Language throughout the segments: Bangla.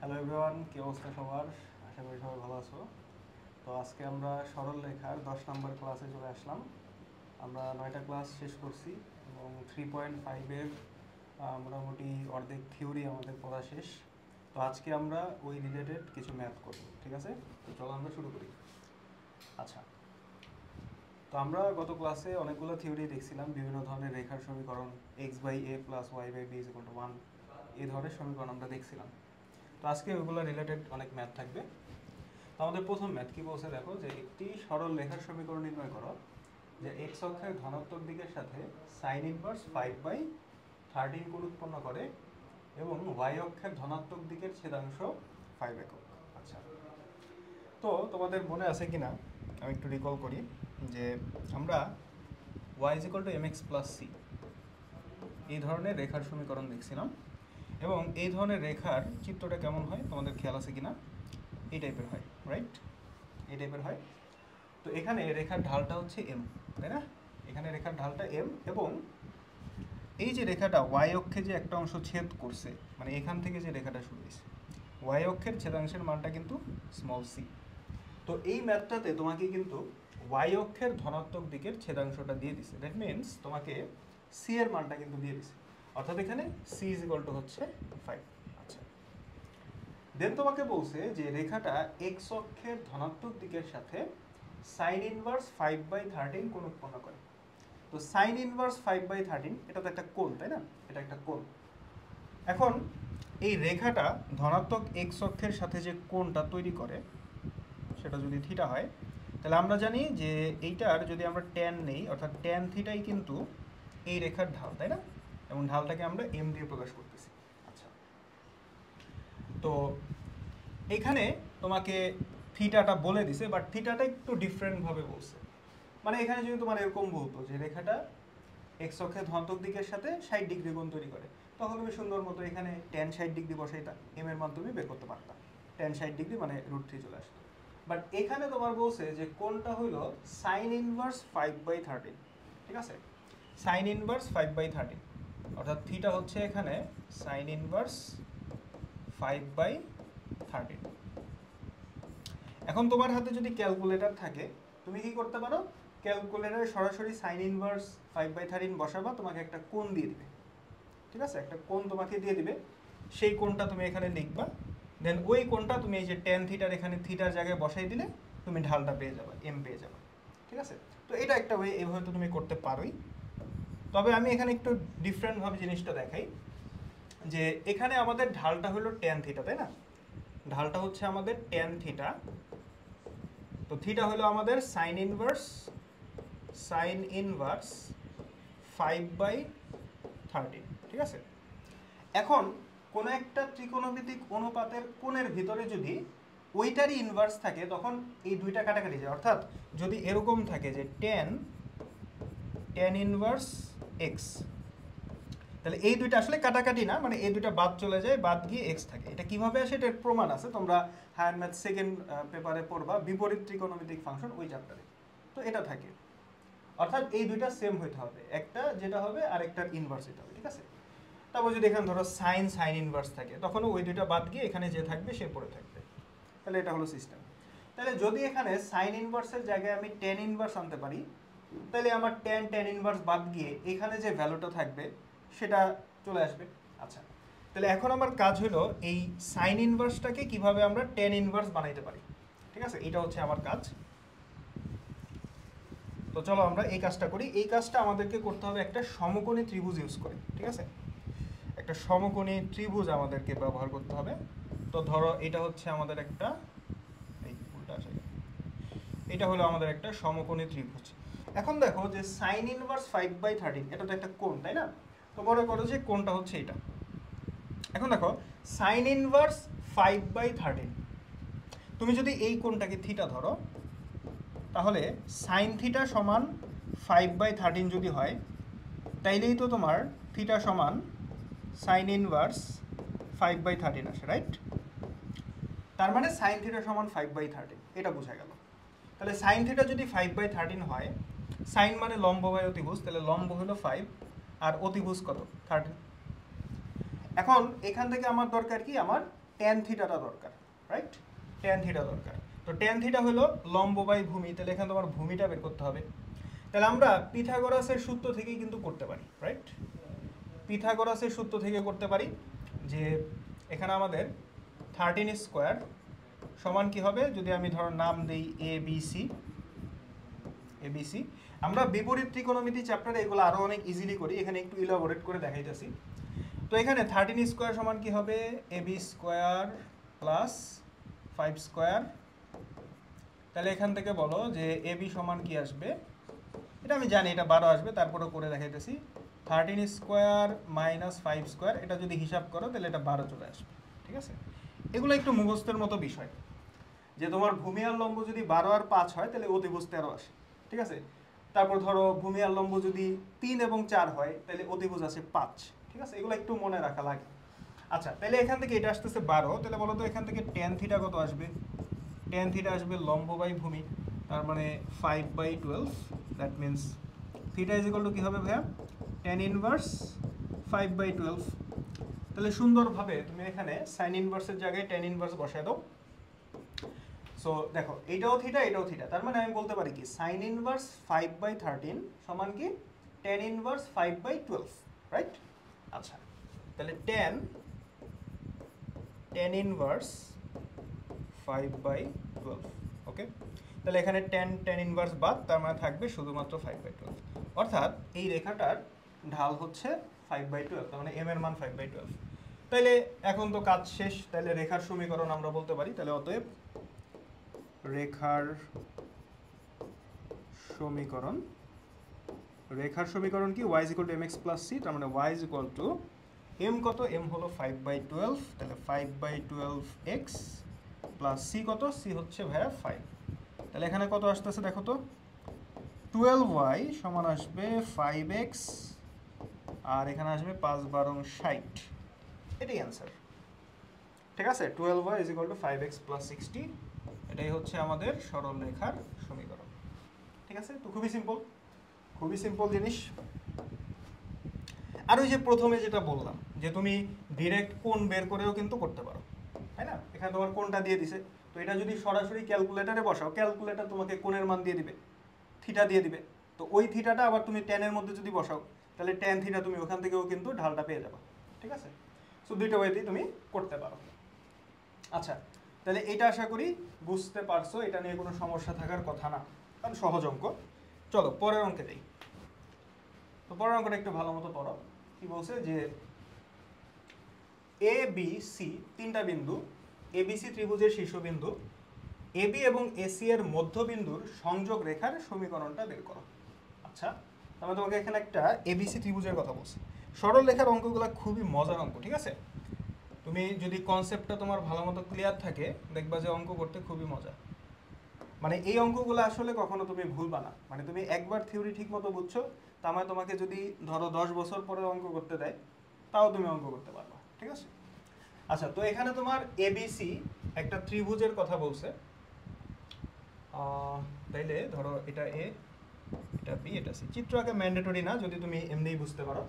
হ্যালো এভরিওয়ান, কি অবস্থা সবার? আশা করি সবাই ভালো আছো। তো আজকে আমরা সরল রেখার 10 নম্বর ক্লাসে চলে আসলাম। আমরা 9টা ক্লাস শেষ করছি এবং 3.5-এর মোটামুটি অর্ধেক থিওরি আমাদের পড়া শেষ। তো আজকে আমরা ওই রিলেটেড কিছু ম্যাথ করব, ঠিক আছে? তো চলো আমরা শুরু করি। আচ্ছা, তো আমরা গত ক্লাসে অনেকগুলো থিওরি দেখছিলাম, বিভিন্ন ধরনের রেখার সমীকরণ, x/a + y/b = 1, এই ধরনের সমীকরণ আমরা দেখছিলাম। তো আজকে ওইগুলো রিলেটেড অনেক ম্যাথ থাকবে। তো আমাদের প্রথম ম্যাথ কি বলছে দেখো, যে একটি সরল রেখার সমীকরণ নির্ণয় করো যে x অক্ষের ধনাত্মক দিকের সাথে sin ইনভার্স 5/13 কোণ উৎপন্ন করে এবং y অক্ষের ধনাত্মক দিকের ছেদাংশ 5 একক। আচ্ছা, তো তোমাদের মনে আছে কিনা আমি একটু রিকল করি যে আমরা y = mx + c এই ধরনের রেখার সমীকরণ দেখছিলাম এবং এই ধরনের রেখার চিত্রটা কেমন হয় তোমাদের খেয়াল আছে কিনা? এই টাইপের হয়, রাইট? এই টাইপের হয়। তো এখানে রেখার ঢালটা হচ্ছে এম, তাই না? এখানে রেখার ঢালটা এম এবং এই যে রেখাটা ওয়াই অক্ষে যে একটা অংশ ছেদ করছে, মানে এখান থেকে যে রেখাটা শুরু হয়েছে, ওয়াই অক্ষের ছেদাংশের মানটা কিন্তু স্মল সি। তো এই ম্যাথটাতে তোমাকে কিন্তু ওয়াই অক্ষের ধনাত্মক দিকের ছেদাংশটা দিয়ে দিছে। দ্যাট মিনস তোমাকে সি এর মানটা কিন্তু দিয়ে দিছে, অর্থাৎ এখানে সি = হচ্ছে 5। আচ্ছা, দেন তোমাকে বলছে যে রেখাটা এক্স অক্ষের ধনাত্মক দিকের সাথে সাইন ইনভার্স 5/13 কোণ উৎপন্ন করে। তো সাইন ইনভার্স 5/13 এটা তো একটা কোণ, তাই না? এটা একটা কোণ। এখন এই রেখাটা ধনাত্মক এক্স অক্ষের সাথে যে কোণটা তৈরি করে সেটা যদি থিটা হয়, তাহলে আমরা জানি যে এইটার যদি আমরা ট্যান নেই, অর্থাৎ ট্যান থিটাই কিন্তু এই রেখার ঢাল, তাই না? এবং ঢালটাকে আমরা এম দিয়ে প্রকাশ করতেছি। আচ্ছা, তো এখানে তোমাকে থিটাটা বলে দিছে, বাট থিটাটা একটু ডিফারেন্টভাবে বলছে। মানে এখানে যদি তোমার এরকম বলতো যে রেখাটা এক্স অক্ষের ধনাত্মক দিকের সাথে 60 ডিগ্রি কোণ তৈরি করে, তখন তুমি সুন্দর মতো এখানে ট্যান 60 ডিগ্রি বসাইতা, এম এর মান তুমি বের করতে পারতা। ট্যান 60 ডিগ্রি মানে √3 চলে আসতো। বাট এখানে তোমার বলছে যে কোণটা হইলো সাইন ইনভার্স 5/13, ঠিক আছে? সাইন ইনভার্স 5/13, অর্থাৎ থিটা হচ্ছে এখানে সাইন ইনভার্স 5/13। এখন তোমার হাতে যদি ক্যালকুলেটর থাকে, তুমি কি করতে পারো? ক্যালকুলেটরে সরাসরি সাইন ইনভার্স 5/13 বসাবা, তোমাকে একটা কোণ দিয়ে দিবে, ঠিক আছে? একটা কোণ তোমাকে দিয়ে দিবে, সেই কোণটা তুমি এখানে লিখবা। দেন ওই কোণটা তুমি এই যে ট্যান থিটার এখানে থিটার জায়গায় বসাই দিলে তুমি ঢালটা পেয়ে যাবে, এম পেয়ে যাবে, ঠিক আছে? তো এটা একটা ওয়ে, এভাবে তো তুমি করতে পারোই। তবে আমি এখানে একটু ডিফারেন্টভাবে জিনিসটা দেখাই যে এখানে আমাদের ঢালটা হলো ট্যান থিটা, তাই না? ঢালটা হচ্ছে আমাদের ট্যান থিটা। তো থিটা হলো আমাদের সাইন ইনভার্স 5/13, ঠিক আছে? এখন কোন একটা ত্রিকোণমিতিক অনুপাতের কোণের ভিতরে যদি ওইটারই ইনভার্স থাকে, তখন এই দুইটা কাটাকাটি যায়। অর্থাৎ যদি এরকম থাকে যে ট্যান ইনভার্স এক্স, তাহলে এই দুইটা আসলে কাটাকাটি না, মানে এই দুইটা বাদ চলে যায়, বাদ গিয়ে এক্স থাকে। এটা কিভাবে আসে এটার প্রমাণ আছে, তোমরা হায়ার ম্যাথ সেকেন্ড পেপারে পড়বা, বিপরীত ত্রিকোণমিতিক ফাংশন, ওই চ্যাপ্টারে। তো এটা থাকে, অর্থাৎ এই দুইটা সেম হইতে হবে, একটা যেটা হবে আর একটার ইনভার্স হইতে হবে, ঠিক আছে? তারপর যদি এখানে ধরো সাইন ইনভার্স থাকে, তখনও ওই দুইটা বাদ গিয়ে এখানে যে থাকবে সে পড়ে থাকবে। তাহলে এটা হলো সিস্টেম। তাহলে যদি এখানে সাইন ইনভার্সের জায়গায় আমি ট্যান ইনভার্স আনতে পারি, তাহলে আমার ট্যান ইনভার্স বাদ গিয়ে এখানে যে ভ্যালুটা থাকবে সেটা চলে আসবে। আচ্ছা, তাহলে এখন আমার কাজ হলো এই সাইন ইনভার্সটাকে কিভাবে আমরা ট্যান ইনভার্স বানাইতে পারি, ঠিক আছে? এটা হচ্ছে আমার কাজ। তো চলো আমরা এই কাজটা করি। এই কাজটা আমাদেরকে করতে হবে একটা সমকোণী ত্রিভুজ ইউজ করে, ঠিক আছে? একটা সমকোণী ত্রিভুজ আমাদেরকে ব্যবহার করতে হবে। তো ধরো এটা হচ্ছে আমাদের একটা, এই উল্টা আসে, এটা হলো আমাদের একটা সমকোণী ত্রিভুজ। এখন দেখো যে সাইন ইনভার্স 5/13 এটা তো একটা কোণ, তাই না? তো মনে করো যে কোণটা হচ্ছে এটা। এখন দেখো সাইন ইনভার্স 5/13, তুমি যদি এই কোণটাকে থিটা ধরো, তাহলে সাইন থিটা সমান 5/13 যদি হয়, তাইলেই তো তোমার থিটা সমান সাইন ইনভার্স 5/13 আসে, রাইট? তার মানে সাইন থিটা সমান 5/13, এটা বোঝা গেল। তাহলে সাইন থিটা যদি 5/13 হয়, সাইন মানে লম্ব বাই অতিভুজ, তাহলে লম্ব হলো 5 আর অতিভুজ কত? 13। এখন এখান থেকে আমার দরকার কি, আমার ট্যান থিটাটা দরকার, রাইট? ট্যান থিটা দরকার। তো ট্যান থিটা হলো লম্ব বাই ভূমি, তাহলে এখানে তোমার ভূমিটা বের করতে হবে। তাহলে আমরা পিথাগোরাসের সূত্র থেকেই কিন্তু করতে পারি, রাইট? পিথাগোরাসের সূত্র থেকে করতে পারি যে এখানে আমাদের 13 স্কোয়ার সমান কি হবে, যদি আমি ধরো নাম দিই এবিসি। আমরা বিপরীত ত্রিকোণমিতি চ্যাপ্টারে এগুলো আরও অনেক ইজিলি করি, এখানে একটু ইলাবোরেট করে দেখাইতেছি। তো এখানে 13 স্কোয়ার সমান কি হবে, এবি স্কোয়ার প্লাস 5 স্কোয়ার। তাহলে এখান থেকে বলো যে এবি সমান কি আসবে, এটা আমি জানি এটা 12 আসবে, তারপরেও করে দেখাইতেছি। 13 স্কোয়ার মাইনাস 5 স্কোয়ার, এটা যদি হিসাব করো তাহলে এটা 12 চলে আসবে, ঠিক আছে? এগুলো একটু মুখস্থের মতো বিষয়, যে তোমার ভূমি আর লম্ব যদি 12 আর 5 হয় তাহলে অতিভুজ 13 আসে, ঠিক আছে? তারপর ধরো ভূমি আর লম্ব যদি 3 এবং 4 হয় তাহলে অতিভুজ আসে 5, ঠিক আছে? এগুলো একটু মনে রাখা লাগে। আচ্ছা, তাহলে এখান থেকে এটা আসতেছে 12, তাহলে বলো তো এখান থেকে ট্যান থিটা কত আসবে? ট্যান থিটা আসবে লম্ব বাই ভূমি, তার মানে 5/12, that means theta is equal to কী হবে ভাইয়া, ট্যান ইনভার্স 5/12। তাহলে সুন্দরভাবে তুমি এখানে সাইন ইনভার্সের জায়গায় ট্যান ইনভার্স বসায় দাও। সো দেখো এইটাও থিটা, এটাও থিটা, তার মানে আমি বলতে পারি কি সাইন ইনভার্স 5/13 সমান কি ট্যান ইনভার্স 5/12, রাইট? আচ্ছা, তাহলে ট্যান ইনভার্স 5/12, ওকে? তাহলে এখানে ট্যান ইনভার্স বাদ, তার মানে থাকবে শুধুমাত্র 5/12, অর্থাৎ এই রেখাটার ঢাল হচ্ছে 5/12, তার মানে এম এর মান 5/12। তাহলে এখন তো কাজ শেষ, তাহলে রেখার সমীকরণ আমরা বলতে পারি, তাহলে অতএব রেখার সমীকরণ কি y = mx + c, তার মানে y = m কত, m হলো 5/12, তাহলে 5/12x + c কত, c হচ্ছে ভাইয়া 5। তাহলে এখানে কত আসতেছে দেখো তো, 12y সমান আসবে 5x, আর এখানে আসবে 5×12 = 60, এটাই অ্যান্সার, ঠিক আছে? 12y = 5x + 60, এটাই হচ্ছে আমাদের সরল রেখার সমীকরণ, ঠিক আছে? তো খুবই সিম্পল জিনিস। আর ওই যে প্রথমে যেটা বললাম যে তুমি ডিরেক্ট কোণ বের করেও কিন্তু করতে পারো, তাই না? এখানে তোমার কোণটা দিয়ে দিছে, তো এটা যদি সরাসরি ক্যালকুলেটরে বসাও, ক্যালকুলেটর তোমাকে কোণের মান দিয়ে দিবে, থিটা দিয়ে দিবে। তো ওই থিটাটা আবার তুমি ট্যানের মধ্যে যদি বসাও তাহলে ট্যান থিটা তুমি ওখান থেকেও কিন্তু ঢালটা পেয়ে যাবে, ঠিক আছে? সো দুইটা ওয়েতেই তুমি করতে পারো। আচ্ছা, তাহলে এটা আশা করি বুঝতে পারছো, এটা নিয়ে কোনো সমস্যা থাকার কথা না, কারণ সহজ অঙ্ক। চলো পরের অঙ্কে যাই। তো পরের অঙ্কটা একটু ভালো মতো পড়ো। কি বলছে যে এ বি সি তিনটা বিন্দু, এবিসি ত্রিভুজের শীর্ষবিন্দু এবি এবং এসি এর মধ্যবিন্দুর সংযোগ রেখার সমীকরণটা বের করো। আচ্ছা, তাহলে তোমাকে এখানে একটা এবিসি ত্রিভুজের কথা বলছি। সরল রেখার অঙ্কগুলো খুবই মজার অঙ্ক, ঠিক আছে? তুমি যদি কনসেপ্টটা তোমার ভালো মতো ক্লিয়ার থাকে, দেখবা যে অঙ্ক করতে খুবই মজা। মানে এই অঙ্কগুলো আসলে কখনো তুমি ভুলবা না, মানে তুমি একবার থিওরি ঠিক মতো বুঝছো, তার মানে তোমাকে যদি ধরো 10 বছর পরে অঙ্ক করতে দেয় তাও তুমি অঙ্ক করতে পারবা, ঠিক আছে? আচ্ছা, তো এখানে তোমার এবিসি একটা ত্রিভুজের কথা বলছে। তাইলে ধরো এটা এ, এটা বি, এটা সি। চিত্র আঁকা ম্যান্ডেটরি না, যদি তুমি এমনিই বুঝতে পারো।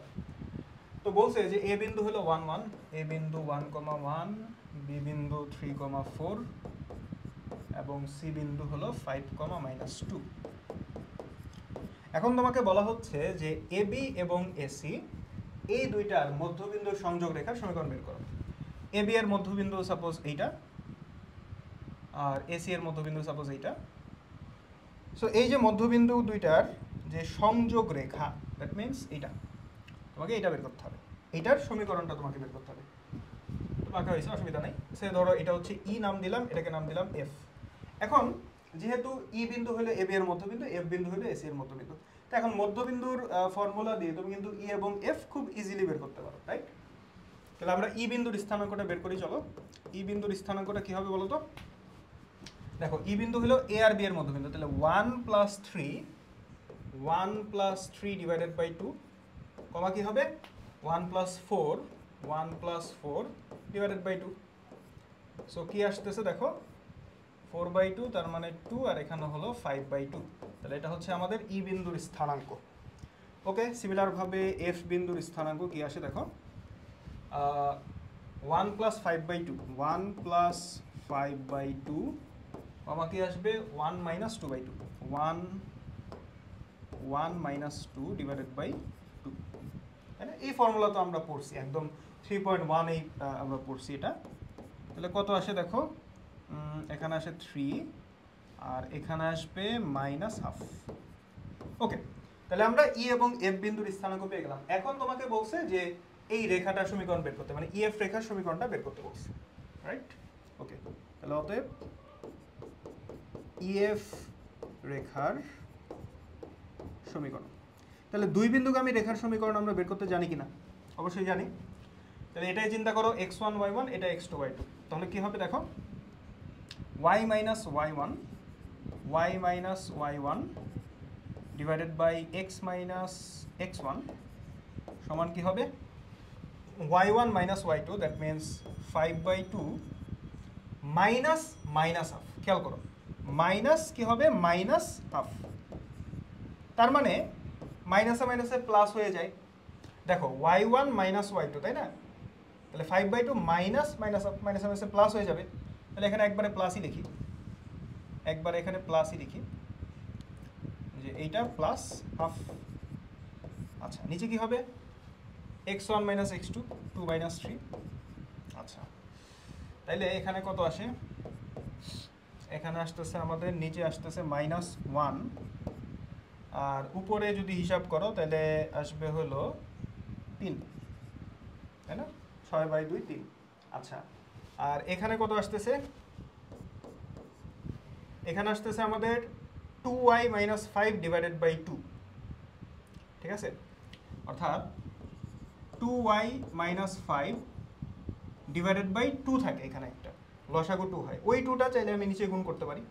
তো বলছে যে এ বিন্দু হলো 1 1, এ বিন্দু 1,1, বি বিন্দু 3,4 এবং সি বিন্দু হলো 5,-2। এখন তোমাকে বলা হচ্ছে যে এবি এবং এসি এই দুইটার মধ্যবিন্দুর সংযোগ রেখার সমীকরণ বের করো। এবি এর মধ্যবিন্দু সাপোজ এইটা, আর এসি এর মধ্যবিন্দু সাপোজ এইটা। সো এই যে মধ্যবিন্দু দুইটার যে সংযোগ রেখা, দ্যাট মিনস এইটা, তোমাকে এইটা বের করতে হবে, এইটার সমীকরণটা তোমাকে বের করতে হবে। তো বাকি হয়েছে, অসুবিধা নেই। সে ধরো এটা হচ্ছে ই নাম দিলাম, এটাকে নাম দিলাম এফ। এখন যেহেতু ই বিন্দু হলো এবি এর মধ্যবিন্দু, এফ বিন্দু হলো এসি এর মধ্যবিন্দু, তো এখন মধ্যবিন্দুর ফর্মুলা দিয়ে তুমি কিন্তু ই এবং এফ খুব ইজিলি বের করতে পারো, রাইট? তাহলে আমরা ই বিন্দুর স্থানাঙ্কটা বের করি, চলো। ই বিন্দুর স্থানাঙ্কটা কি হবে বলো তো? দেখো ই বিন্দু হলো এ আর বি এর মধ্যবিন্দু, তাহলে 1 + 3 ডিভাইডেড বাই 2, কমা কি হবে 1 + 4 ডিভাইডেড বাই 2। সো কি আসতেছে দেখো 4/2, তার মানে 2, আর এখানে হলো 5/2। তাহলে এটা হচ্ছে আমাদের ই বিন্দুর স্থানাঙ্ক। ওকে, সিমিলারভাবে এফ বিন্দুর স্থানাঙ্ক কি আসে দেখো, 1 + 5/2 1 + 5/2 কি আসবে 1 - 2/2 1 - 2 / 2, তাই না? এই ফর্মুলা তো আমরা পড়ছি একদম 3.18 আমরা পড়ছি এটা। তাহলে কত আসে দেখো, এখানে আসে 3 আর এখানে আসবে -½ ওকে। তাহলে আমরা ই এবং এফ বিন্দুর স্থানাঙ্ক পেয়ে গেলাম। এখন তোমাকে বলছে যে এই রেখাটার সমীকরণ বের করতে, মানে ইএফ রেখার সমীকরণটা বের করতে বলছে, রাইট? ওকে, তাহলে অতএব ইএফ রেখার সমীকরণ। তাহলে দুই বিন্দুগামী রেখার সমীকরণ আমরা বের করতে জানি কিনা? অবশ্যই জানি। তাহলে এটাই চিন্তা করো, x1 y1 এটা x2 y2, তাহলে কি হবে দেখো, y - y1 divided by x - x1 সমান কি হবে y1 - y2, that means 5/2 minus -½ খেয়াল করো, মাইনাস কি হবে -½ তার মানে মাইনাসে মাইনাসে প্লাস হয়ে যায়। দেখো y1 - y2, তাই না? তাহলে 5/2 মাইনাস মাইনাসে প্লাস হয়ে যাবে। তাহলে এখানে একবারে প্লাসই লিখি, যে এইটা +½ আচ্ছা, নিচে কি হবে x1 - x2 2 - 3 আচ্ছা। তাইলে এখানে কত আসে, এখানে আসতেছে আমাদের, নিচে আসতেছে -1 আর উপরে যদি হিসাব করো তাহলে আসবে হলো 3, তাই না? 6/2 3। আচ্ছা, আর এখানে কত আসতেছে, এখানে আসতেছে আমাদের 2y - 5 ডিভাইডেড বাই 2, ঠিক আছে? অর্থাৎ 2y - 5 ডিভাইডেড বাই 2 থাকে, এখানে একটা লসাগু 2 হয়, ওই 2টা চাইলে আমি নিচে গুণ করতে পারি।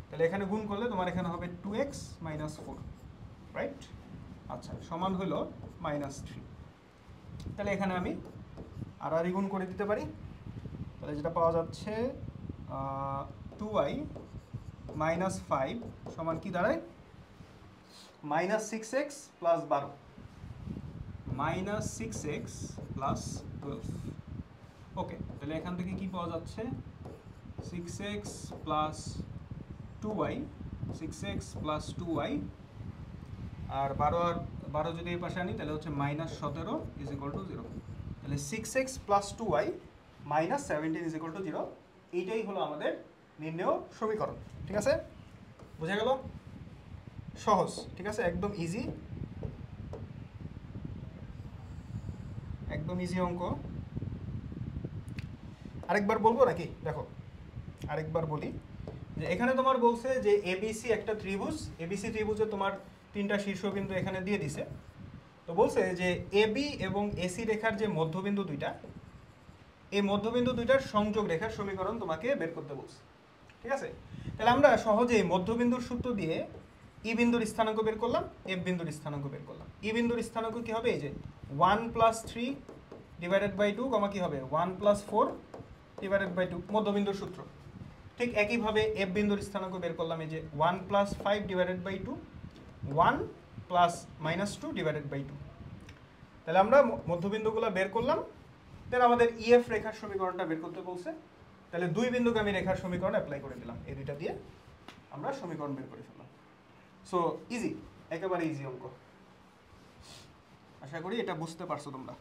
তাহলে এখানে গুণ করলে তোমার এখানে হবে 2x - 4, রাইট? আচ্ছা, সমান হলো -3। তাহলে এখানে আমি আর গুণ করে দিতে পারি। তাহলে যেটা পাওয়া যাচ্ছে 2y - 5 সমান কি দাঁড়ায়, -6x + 12 -6x + 12 ওকে। তাহলে এখান থেকে কি পাওয়া যাচ্ছে 6x + 2y 6x + 2y আর 12 যদি এই পাশে আনি তাহলে হচ্ছে -17 = 0। তাহলে 6x + 2y -17 = 0, এইটাই হলো আমাদের নির্ণেয় সমীকরণ। ঠিক আছে, বোঝা গেল? সহজ, ঠিক আছে, একদম ইজি, একদম ইজি অঙ্ক। আরেকবার বলবো নাকি? দেখো আরেকবার বলি, যে এখানে তোমার বলছে যে এবিসি একটা ত্রিভুজ, এবিসি ত্রিভুজে তোমার 3টা শীর্ষবিন্দু এখানে দিয়ে দিছে। তো বলছে যে এবি এবং এসি রেখার যে মধ্যবিন্দু দুইটা, এই মধ্যবিন্দু দুইটার সংযোগ রেখার সমীকরণ তোমাকে বের করতে বলছে। ঠিক আছে, তাহলে আমরা সহজেই মধ্যবিন্দুর সূত্র দিয়ে ই বিন্দুর স্থানাঙ্ক বের করলাম, এফ বিন্দুর স্থানাঙ্ক বের করলাম। ই বিন্দুর স্থানাঙ্ক কি হবে, এই যে 1 + 3 ডিভাইডেড বাই 2, কি হবে 1 + 4 ডিভাইডেড বাই 2, মধ্যবিন্দুর সূত্র। ঠিক একইভাবে এফ বিন্দুর স্থানাঙ্ক বের করলাম, এই যে 1 + 5 ডিভাইডেড বাই 2 1 + -2 ডিভাইডেড বাই 2। তাহলে আমরা মধ্যবিন্দুগুলো বের করলাম, দেন আমাদের ইএফ রেখার সমীকরণটা বের করতে বলছে। তাহলে দুই বিন্দুগামী রেখার সমীকরণ অ্যাপ্লাই করে দিলাম, এই দুইটা দিয়ে আমরা সমীকরণ বের করে ফেললাম। সো ইজি, একেবারে ইজি অঙ্ক। আশা করি এটা বুঝতে পারছো তোমরা।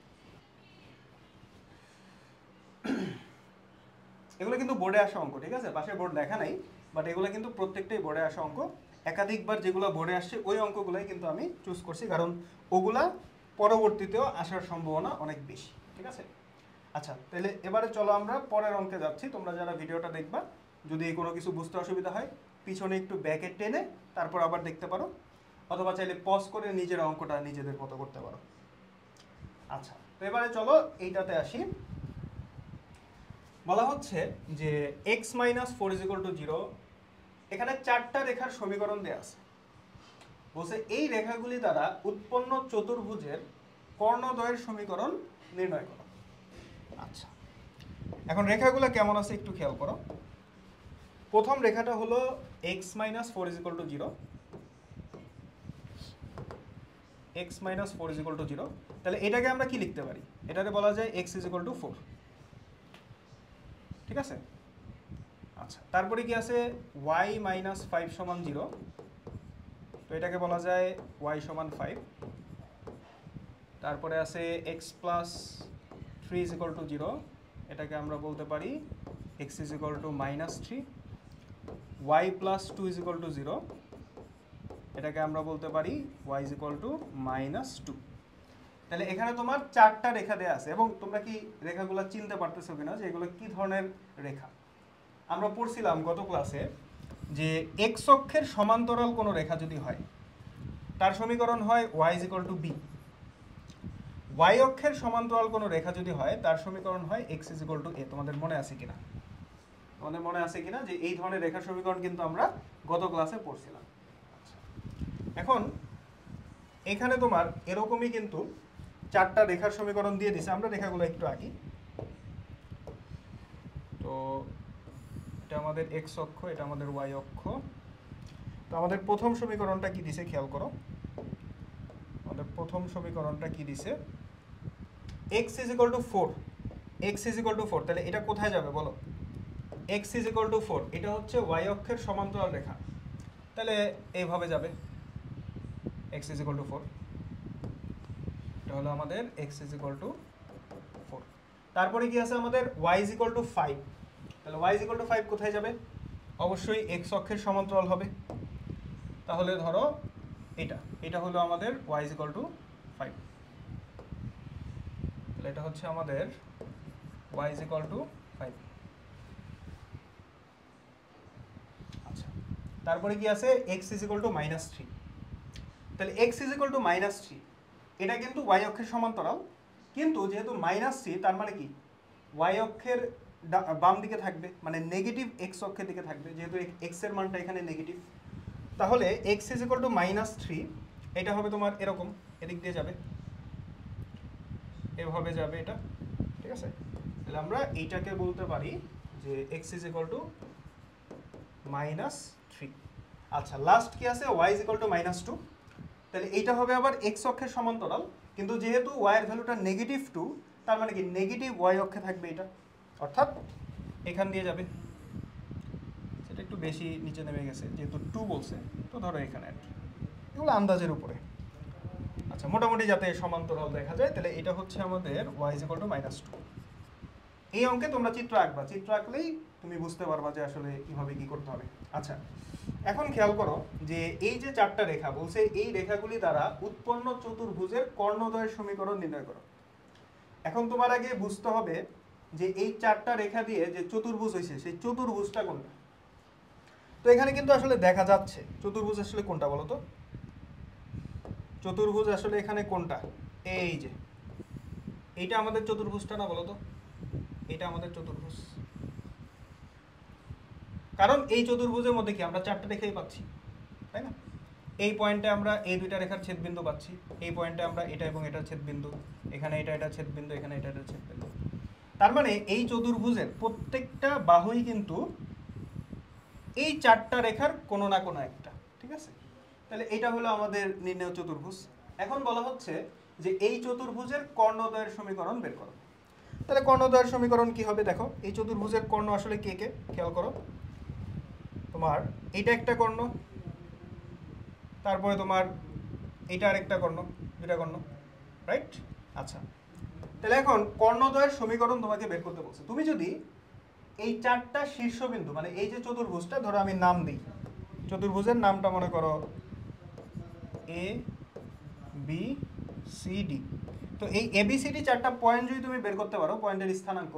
এগুলো কিন্তু বোর্ডে আসা অঙ্ক, ঠিক আছে, পাশে বোর্ড লেখা নাই, বাট এগুলো কিন্তু প্রত্যেকটাই বোর্ডে আসা অঙ্ক। একাধিকবার যেগুলো বোর্ডে আসছে ওই অঙ্কগুলোই কিন্তু আমি চুজ করছি, কারণ ওগুলা পরবর্তীতেও আসার সম্ভাবনা অনেক বেশি। ঠিক আছে, আচ্ছা, তাহলে এবারে চলো আমরা পরের অঙ্কে যাচ্ছি। তোমরা যারা ভিডিওটা দেখবা, যদি কোনো কিছু বুঝতে অসুবিধা হয় পিছনে একটু ব্যাকে টেনে তারপর আবার দেখতে পারো, অথবা চাইলে পজ করে নিজের অঙ্কটা নিজেদের মতো করতে পারো। আচ্ছা, তো এবারে চলো এইটাতে আসি। বলা হচ্ছে যে x - 4 = 0, এখানে 4টা রেখার সমীকরণ দেয়া আছে। বলছে এই রেখাগুলি দ্বারা উৎপন্ন চতুর্ভুজের কর্ণদ্বয়ের সমীকরণ নির্ণয় করো। আচ্ছা, এখন রেখাগুলো কেমন আছে একটু খেয়াল করো। প্রথম রেখাটা হলো x - 4 = 0, x - 4 = 0। তাহলে এটাকে আমরা কি লিখতে পারি? এটাকে বলা যায় x = 4। ঠিক আছে। আচ্ছা, তারপরে কি আছে y মাইনাস 5 সমান 0, তো এটাকে বলা যায় y সমান 5। তারপরে আছে x plus 3 is equal to 0, এটাকে আমরা বলতে পারি x is equal to minus 3। y plus 2 is equal to 0, এটাকে আমরা বলতে পারি y is equal to minus 2। তাহলে এখানে তোমার 4টা রেখা দেয়া আছে, এবং তোমরা কি রেখাগুলো চিনতে পারতেছো কিনা যে এগুলো কি ধরনের রেখা। আমরা পড়ছিলাম গত ক্লাসে যে x অক্ষের সমান্তরাল কোনো রেখা যদি হয় তার সমীকরণ হয় y is equal two b, y অক্ষের সমান্তরাল কোনো রেখা যদি হয় তার সমীকরণ হয় x is equal two a। তোমাদের মনে আছে কিনা, যে এই ধরনের রেখার সমীকরণ কিন্তু আমরা গত ক্লাসে পড়ছিলাম। এখন এখানে তোমার এরকমই কিন্তু 4টা রেখার সমীকরণ দিয়ে দিছে। আমরা রেখাগুলো একটু আঁকি। তো এটা আমাদের x অক্ষ, এটা আমাদের y অক্ষ। তো আমাদের প্রথম সমীকরণটা কি দিছে খেয়াল করো। আমাদের প্রথম সমীকরণটা কি দিছে, x is equal two 4, x is equal two 4। তাহলে এটা কোথায় যাবে বলো, x ইজ ইকুয়াল টু 4, এটা হচ্ছে y অক্ষের সমান্তরাল রেখা, তাহলে এইভাবে যাবে x ইজ ইকুয়াল টু 4। এটা হলো আমাদের x ইজ ইকুয়াল টু 4। তারপরে কি আছে আমাদের y ইজ ইকুয়াল টু 5, তাহলে y ইজ ইকুয়াল টু 5 কোথায় যাবে, অবশ্যই x অক্ষের সমান্তরাল হবে। তাহলে ধরো এটা হলো আমাদের y ইজ ইকুয়াল টু 5, তাহলে এটা হচ্ছে আমাদের y ইজ ইকুয়াল টু 5। আচ্ছা, তারপরে কি আছে x is equal to minus 3, তাহলে x is equal to minus 3, এটা কিন্তু y অক্ষের সমান্তরাল, কিন্তু যেহেতু মাইনাস 3 তার মানে কি y অক্ষের বাম দিকে থাকবে, মানে নেগেটিভ x অক্ষের দিকে থাকবে, যেহেতু x এর মানটা এখানে নেগেটিভ। তাহলে x is equal to minus 3, এটা হবে তোমার এরকম, এদিক দিয়ে যাবে, এভাবে যাবে এটা, ঠিক আছে। তাহলে আমরা এইটাকে বলতে পারি যে x is equal to minus 3। আচ্ছা, লাস্ট কি আছে y is equal to minus 2, তাহলে এইটা হবে আবার x অক্ষের সমান্তরাল, কিন্তু যেহেতু y এর ভ্যালুটা নেগেটিভ 2, তার মানে কি নেগেটিভ y অক্ষে থাকবে এটা, অর্থাৎ এখান দিয়ে যাবে। সেটা একটু বেশি নিচে নেমে গেছে, যেহেতু 2 বলছে, তো ধরো এখানে আর কি, এগুলো আন্দাজের উপরে। আচ্ছা, মোটামুটি যাতে সমান্তরাল দেখা যায়, তাহলে এটা হচ্ছে আমাদের y is equal to minus 2। এই অঙ্কে তোমরা চিত্র আঁকবা, চিত্র আঁকলেই তুমি বুঝতে পারবা যে আসলে কিভাবে কি করতে হবে। আচ্ছা, এখন খেয়াল করো যে এই যে 4টা রেখা বলছে, এই রেখাগুলি দ্বারা উৎপন্ন চতুর্ভুজের কর্ণদ্বয়ের সমীকরণ নির্ণয় করো। এখন তোমার আগে বুঝতে হবে যে এই 4টা রেখা দিয়ে যে চতুর্ভুজ হয়েছে সেই চতুর্ভুজটা কোনটা। তো এখানে কিন্তু আসলে দেখা যাচ্ছে চতুর্ভুজ আসলে কোনটা বলো তো, চতুর্ভুজ আসলে এখানে কোনটা, এই যে এইটা আমাদের চতুর্ভুজটা না বলো তো, এটা আমাদের চতুর্ভুজ। কারণ এই চতুর্ভুজের মধ্যে কি আমরা 4টা রেখাই পাচ্ছি, তাই না। এই পয়েন্টে আমরা এই দুইটা রেখার ছেদবিন্দু পাচ্ছি, এই পয়েন্টে আমরা এটা এবং এটার ছেদবিন্দু, এখানে এটা ছেদবিন্দু, এখানে এটা ছেদবিন্দু। তার মানে এই চতুর্ভুজের প্রত্যেকটা বাহুই কিন্তু এই 4টা রেখার কোনো না কোনো একটা, ঠিক আছে। তাহলে এটা হলো আমাদের নির্ণেয় চতুর্ভুজ। এখন বলা হচ্ছে যে এই চতুর্ভুজের কর্ণদ্বয়ের সমীকরণ বের করো। তাহলে কর্ণদ্বয়ের সমীকরণ কি হবে দেখো, এই চতুর্ভুজের কর্ণ আসলে কে কে খেয়াল করো। তোমার এইটা একটা কর্ণ, তারপরে তোমার এইটা আরেকটা কর্ণ, দুটা কর্ণ, রাইট। আচ্ছা, তাহলে এখন কর্ণদ্বয়ের সমীকরণ তোমাকে বের করতে বলছে। তুমি যদি এই 4টা শীর্ষবিন্দু, মানে এই যে চতুর্ভুজটা, ধরো আমি নাম দিই, চতুর্ভুজের নামটা মনে করো এ বি সি ডি। তো এই এ বি সি ডি 4টা পয়েন্ট যদি তুমি বের করতে পারো, পয়েন্টের স্থানাঙ্ক,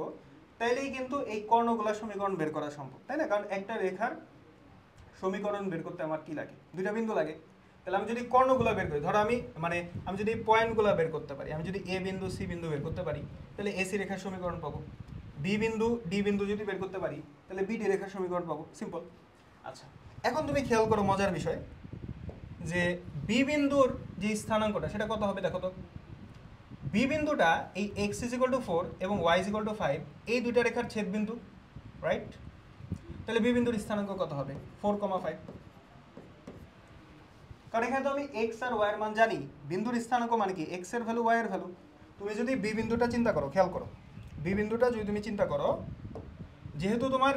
তাইলেই কিন্তু এই কর্ণগুলার সমীকরণ বের করা সম্ভব, তাই না। কারণ একটা রেখার সমীকরণ বের করতে আমার কি লাগে, দুইটা বিন্দু লাগে। তাহলে আমি যদি কর্ণগুলো বের করি, ধরো আমি যদি পয়েন্টগুলো বের করতে পারি, আমি যদি এ বিন্দু সি বিন্দু বের করতে পারি, তাহলে এসি রেখার সমীকরণ পাবো। বি বিন্দু ডি বিন্দু যদি বের করতে পারি, তাহলে বিডি রেখার সমীকরণ পাবো, সিম্পল। আচ্ছা, এখন তুমি খেয়াল করো মজার বিষয় যে বি বিন্দুর যে স্থানাঙ্কটা সেটা কত হবে দেখো তো। বি বিন্দুটা এই এক্স ইজ ইকুয়াল টু 4 এবং ওয়াই ইজ ইকুয়াল টু 5, এই দুইটা রেখার ছেদ বিন্দু, রাইট। তাহলে বি বিন্দুর স্থানাঙ্ক কত হবে 4,5, কারণ এখানে তো আমি এক্স আর ওয়াই এর মান জানি। বিন্দুর স্থানাঙ্ক মানে কি এক্স এর ভ্যালু ওয়াই এর ভ্যালু। তুমি যদি বি বিন্দুটা চিন্তা করো, খেয়াল করো, বি বিন্দুটা যদি তুমি চিন্তা করো, যেহেতু তোমার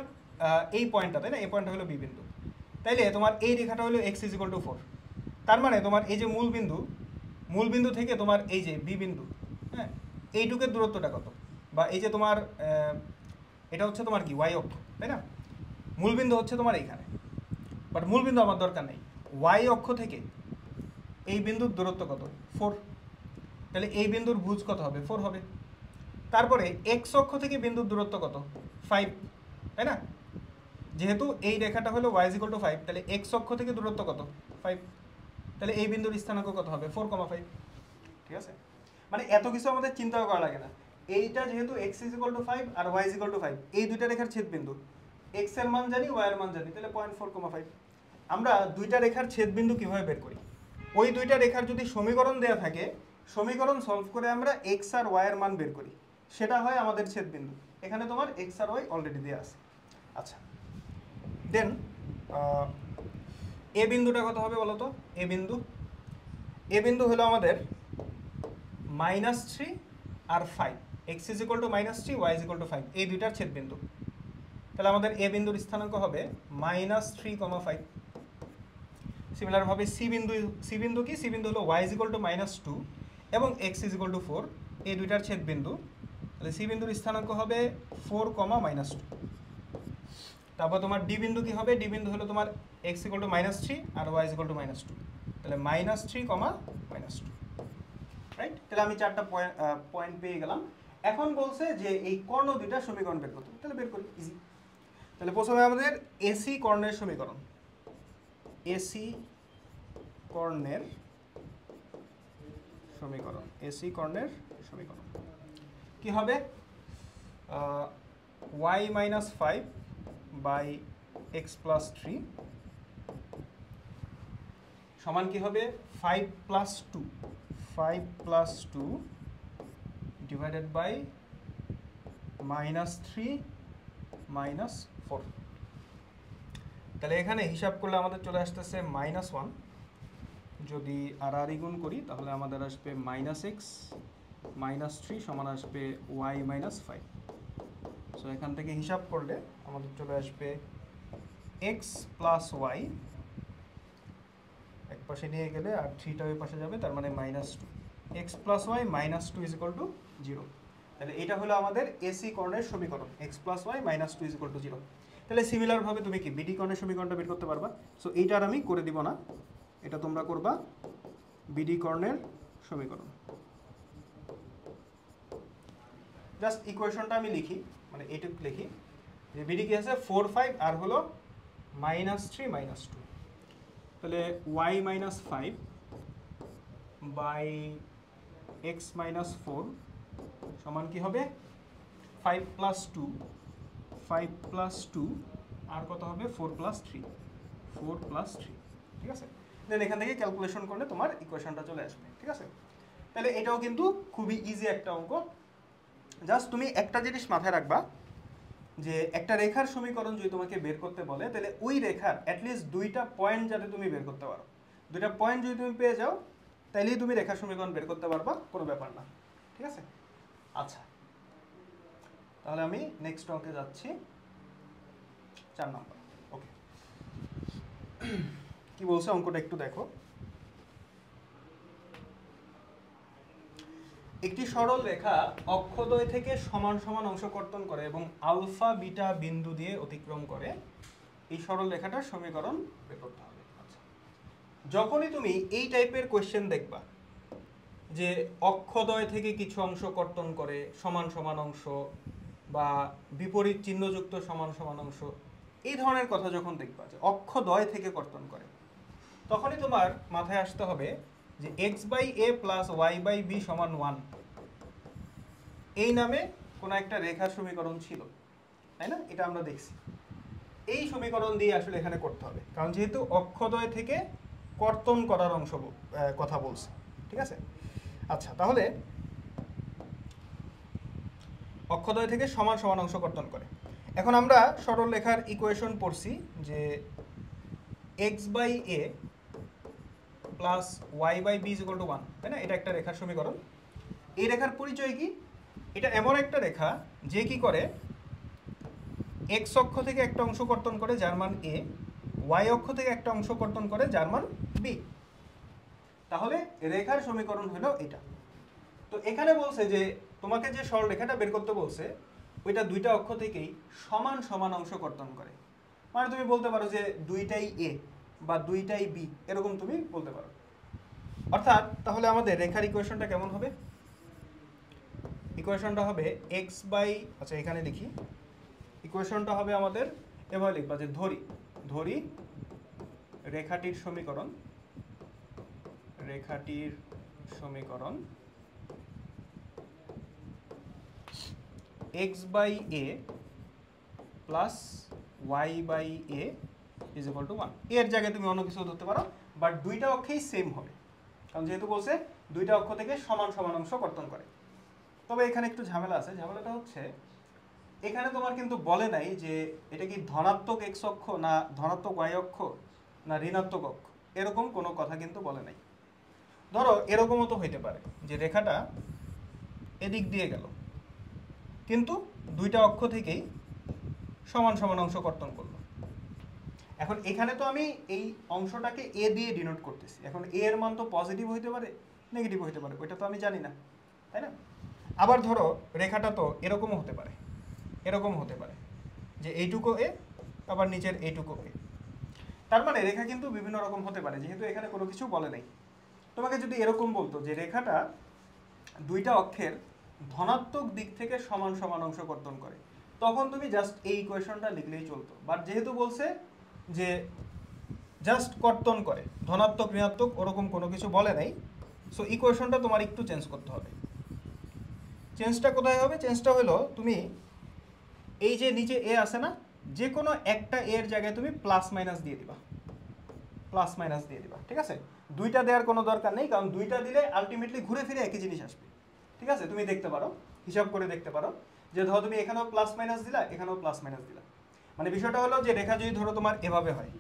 এই পয়েন্টটা, তাই না, এই পয়েন্টটা হলো বি বিন্দু, তাইলে তোমার এই রেখাটা হলো x = 4। তার মানে তোমার এই যে মূল বিন্দু থেকে তোমার এই যে বি বিন্দু, হ্যাঁ, এইটুকের দূরত্বটা কত, বা এই যে তোমার এটা হচ্ছে তোমার কি y অক্ষ, তাই না, মূল বিন্দু হচ্ছে তোমার এইখানে, বাট মূল বিন্দু আমার দরকার নেই, y অক্ষ থেকে এই বিন্দুর দূরত্ব কত, 4, তাহলে এই বিন্দুর ভুজ কত হবে, 4 হবে। তারপরে x অক্ষ থেকে বিন্দুর দূরত্ব কত, 5, তাই না, যেহেতু এই রেখাটা হলো y = 5, তাহলে x অক্ষ থেকে দূরত্ব কত, 5, তাহলে এই বিন্দুর স্থানাঙ্ক কত হবে, 4,5। ঠিক আছে, মানে এত কিছু আমাদের চিন্তাও করা লাগে না। এইটা যেহেতু x = 5 আর y = 5, এই দুইটা রেখার ছেদবিন্দু, x এর মান জানি, y এর মান জানি, তাহলে 0.4,5। আমরা দুইটা রেখার ছেদবিন্দু কিভাবে বের করি, ওই দুইটা রেখার যদি সমীকরণ দেওয়া থাকে, সমীকরণ সলভ করে আমরা x আর y এর মান বের করি, সেটা হয় আমাদের ছেদবিন্দু। এখানে তোমার x আর y অলরেডি দেওয়া আছে। আচ্ছা, দেন এ বিন্দুটা কত হবে বলো তো, এ বিন্দু হলো আমাদের -3 আর 5, x = -3, y = 5, এই দুইটার ছেদবিন্দু। তাহলে আমাদের এ বিন্দুর স্থানাঙ্ক হবে -3,5। সিমিলারভাবে সি বিন্দু কি, সি বিন্দু হলো y = -2 এবং x = 4, এই দুইটার ছেদবিন্দু। তাহলে সি বিন্দুর স্থানাঙ্ক হবে 4, -2। তারপর তোমার ডি বিন্দু কি হবে, ডি বিন্দু হলো তোমার x = -3 আর y = -2, তাহলে -3, -2, রাইট। তাহলে আমি চারটা পয়েন্ট পেয়ে গেলাম। এখন বলছে যে এই কর্ণ দুইটা সমীকরণ বের করতে, তাহলে বের করি, ইজি। তাহলে প্রথমে আমাদের এসি কর্ণের সমীকরণ, এসি কর্ণের সমীকরণ কি হবে, y - 5 / x + 3 সমান কি হবে, 5 + 2 ডিভাইডেড বাই -3 - 4। তাহলে এখানে হিসাব করলে আমাদের চলে আসতেছে -1, যদি আর গুণ করি তাহলে আমাদের আসবে -x -3 সমান আসবে y - 5। সো এখান থেকে হিসাব করলে আমাদের চলে আসবে x + y, এক পাশে নিয়ে গেলে আর 3টা ওই পাশে যাবে, তার মানে -2, x + y -2 = 0। তাহলে এটা হলো আমাদের এসি কর্ণের সমীকরণ, x + y -2 = 0। তাহলে সিমিলারভাবে তুমি কি বিডি কর্ণের সমীকরণটা বের করতে পারবা। সো এইটার আমি করে দিব না, এটা তোমরা করবা, বিডি কর্ণের সমীকরণ। জাস্ট ইকুয়েশনটা আমি লিখি, মানে এইটুকু লিখি যে বিডি কি আছে, 4, 5 আর হলো -3 - 2। তাহলে y - 5 / x - 4 সমান কি হবে, 5 + 2 আর কত হবে, 4 + 3, ঠিক আছে। দেন এখান থেকে ক্যালকুলেশন করলে তোমার ইকুয়েশনটা চলে আসবে, ঠিক আছে। তাহলে এটাও কিন্তু খুবই ইজি একটা অঙ্ক। জাস্ট তুমি একটা জিনিস মাথায় রাখবা, যে একটা রেখার সমীকরণ যদি তোমাকে বের করতে বলে, তাহলে ওই রেখার অ্যাটলিস্ট দুইটা পয়েন্ট যাতে তুমি বের করতে পারো, দুইটা পয়েন্ট যদি তুমি পেয়ে যাও, তাহলেই তুমি রেখার সমীকরণ বের করতে পারবা, কোনো ব্যাপার না, ঠিক আছে। আচ্ছা, তাহলে আমি নেক্সট অঙ্কে যাচ্ছি, 4 নম্বর। ওকে, কি বলছে অঙ্কটা একটু দেখো। একটি সরল রেখা অক্ষদ্বয় থেকে সমান সমান অংশ কর্তন করে এবং আলফা বিটা বিন্দু দিয়ে অতিক্রম করে, এই সরল রেখাটার সমীকরণ বের করতে হবে। আচ্ছা, যখনই তুমি এই টাইপের কোয়েশ্চেন দেখবা যে অক্ষদ্বয় থেকে কিছু অংশ কর্তন করে সমান সমান অংশ, বা বিপরীত চিহ্নযুক্ত সমান সমান অংশ, এই ধরনের কথা যখন দেখবা যে অক্ষদ্বয় থেকে কর্তন করে, তখনই তোমার মাথায় আসতে হবে যে x/a + y/b = 1, এই নামে কোনো একটা রেখার সমীকরণ ছিল, তাই না, এটা আমরা দেখছি। এই সমীকরণ দিয়ে আসলে এখানে করতে হবে, কারণ যেহেতু অক্ষদ্বয় থেকে কর্তন করার অংশ কথা বলছে, ঠিক আছে। আচ্ছা, তাহলে অক্ষদ্বয় থেকে সমান সমান অংশ কর্তন করে। এখন আমরা সরল রেখার ইকুয়েশন পড়ছি যে x/a + y/b = 1, তাই না, এটা একটা রেখার সমীকরণ। এই রেখার পরিচয় কি, এটা এমন একটা রেখা যে কি করে, এক্স অক্ষ থেকে একটা অংশ কর্তন করে যার মান এ, ওয়াই অক্ষ থেকে একটা অংশ কর্তন করে যার মান বি। তাহলে রেখার সমীকরণ হলো এটা। তো এখানে বলছে যে তোমাকে যে সরলরেখাটা বের করতে বলছে ওইটা দুইটা অক্ষ থেকেই সমান সমান অংশ কর্তন করে। মানে তুমি বলতে পারো যে দুইটাই এ বা দুইটাই বি, এরকম তুমি বলতে পারো। অর্থাৎ তাহলে আমাদের রেখার ইকুয়েশনটা কেমন হবে? ইকুয়েশনটা হবে এক্স বাই, আচ্ছা এখানে লিখি, ইকুয়েশনটা হবে আমাদের এভাবে লিখবা যে ধরি রেখাটির সমীকরণ x by a plus y by a is equal to 1। এর জায়গায় তুমি অন্য কিছু ধরতে পারো, বাট দুইটা অক্ষেই সেম হবে, কারণ যেহেতু বলছে দুইটা অক্ষ থেকে সমান সমান অংশ কর্তন করে। তবে এখানে একটু ঝামেলা আছে। ঝামেলাটা হচ্ছে এখানে তোমার কিন্তু বলে নাই যে এটা কি ধনাত্মক এক্স অক্ষ না ধনাত্মক ওয়াই অক্ষ না ঋণাত্মক অক্ষ, এরকম কোনো কথা কিন্তু বলে নাই। ধরো এরকমও তো হইতে পারে যে রেখাটা এদিক দিয়ে গেল কিন্তু দুইটা অক্ষ থেকেই সমান সমান অংশ কর্তন করলো। এখন এখানে তো আমি এই অংশটাকে এ দিয়ে ডিনোট করতেছি। এখন এ এর মান তো পজিটিভ হইতে পারে, নেগেটিভ হইতে পারে, ওইটা তো আমি জানি না, তাই না? আবার ধরো রেখাটা তো এরকমও হতে পারে, এরকম হতে পারে যে এইটুকু এ আবার নিচের এইটুকু এ। তার মানে রেখা কিন্তু বিভিন্ন রকম হতে পারে, যেহেতু এখানে কোনো কিছু বলে নাই। তোমাকে যদি এরকম বলতো যে রেখাটা দুইটা অক্ষের ধনাত্মক দিক থেকে সমান সমান অংশ কর্তন করে, তখন তুমি জাস্ট এই ইকুয়েশনটা লিখলেই চলতো। বাট যেহেতু বলছে যে জাস্ট কর্তন করে, ধনাত্মক ঋণাত্মক ওরকম কোনো কিছু বলে নাই, সো ইকুয়েশনটা তোমার একটু চেঞ্জ করতে হবে। চেঞ্জটা কোথায় হবে? চেঞ্জটা হলো তুমি এই যে নিচে এ আছে না, যে কোনো একটা এর জায়গায় তুমি প্লাস মাইনাস দিয়ে দিবা, ঠিক আছে? দুইটা দেওয়ার কোনো দরকার নেই, কারণ দুইটা দিলে আলটিমেটলি ঘুরে ফিরে একই জিনিস আসবে। ঠিক আছে, তুমি দেখতে পারো, হিসাব করে দেখতে পারো যে ধরো তুমি এখানেও প্লাস মাইনাস দিলা, এখানেও প্লাস মাইনাস দিলা। মানে বিষয়টা হলো যে রেখা যদি ধরো তোমার এভাবে হয়,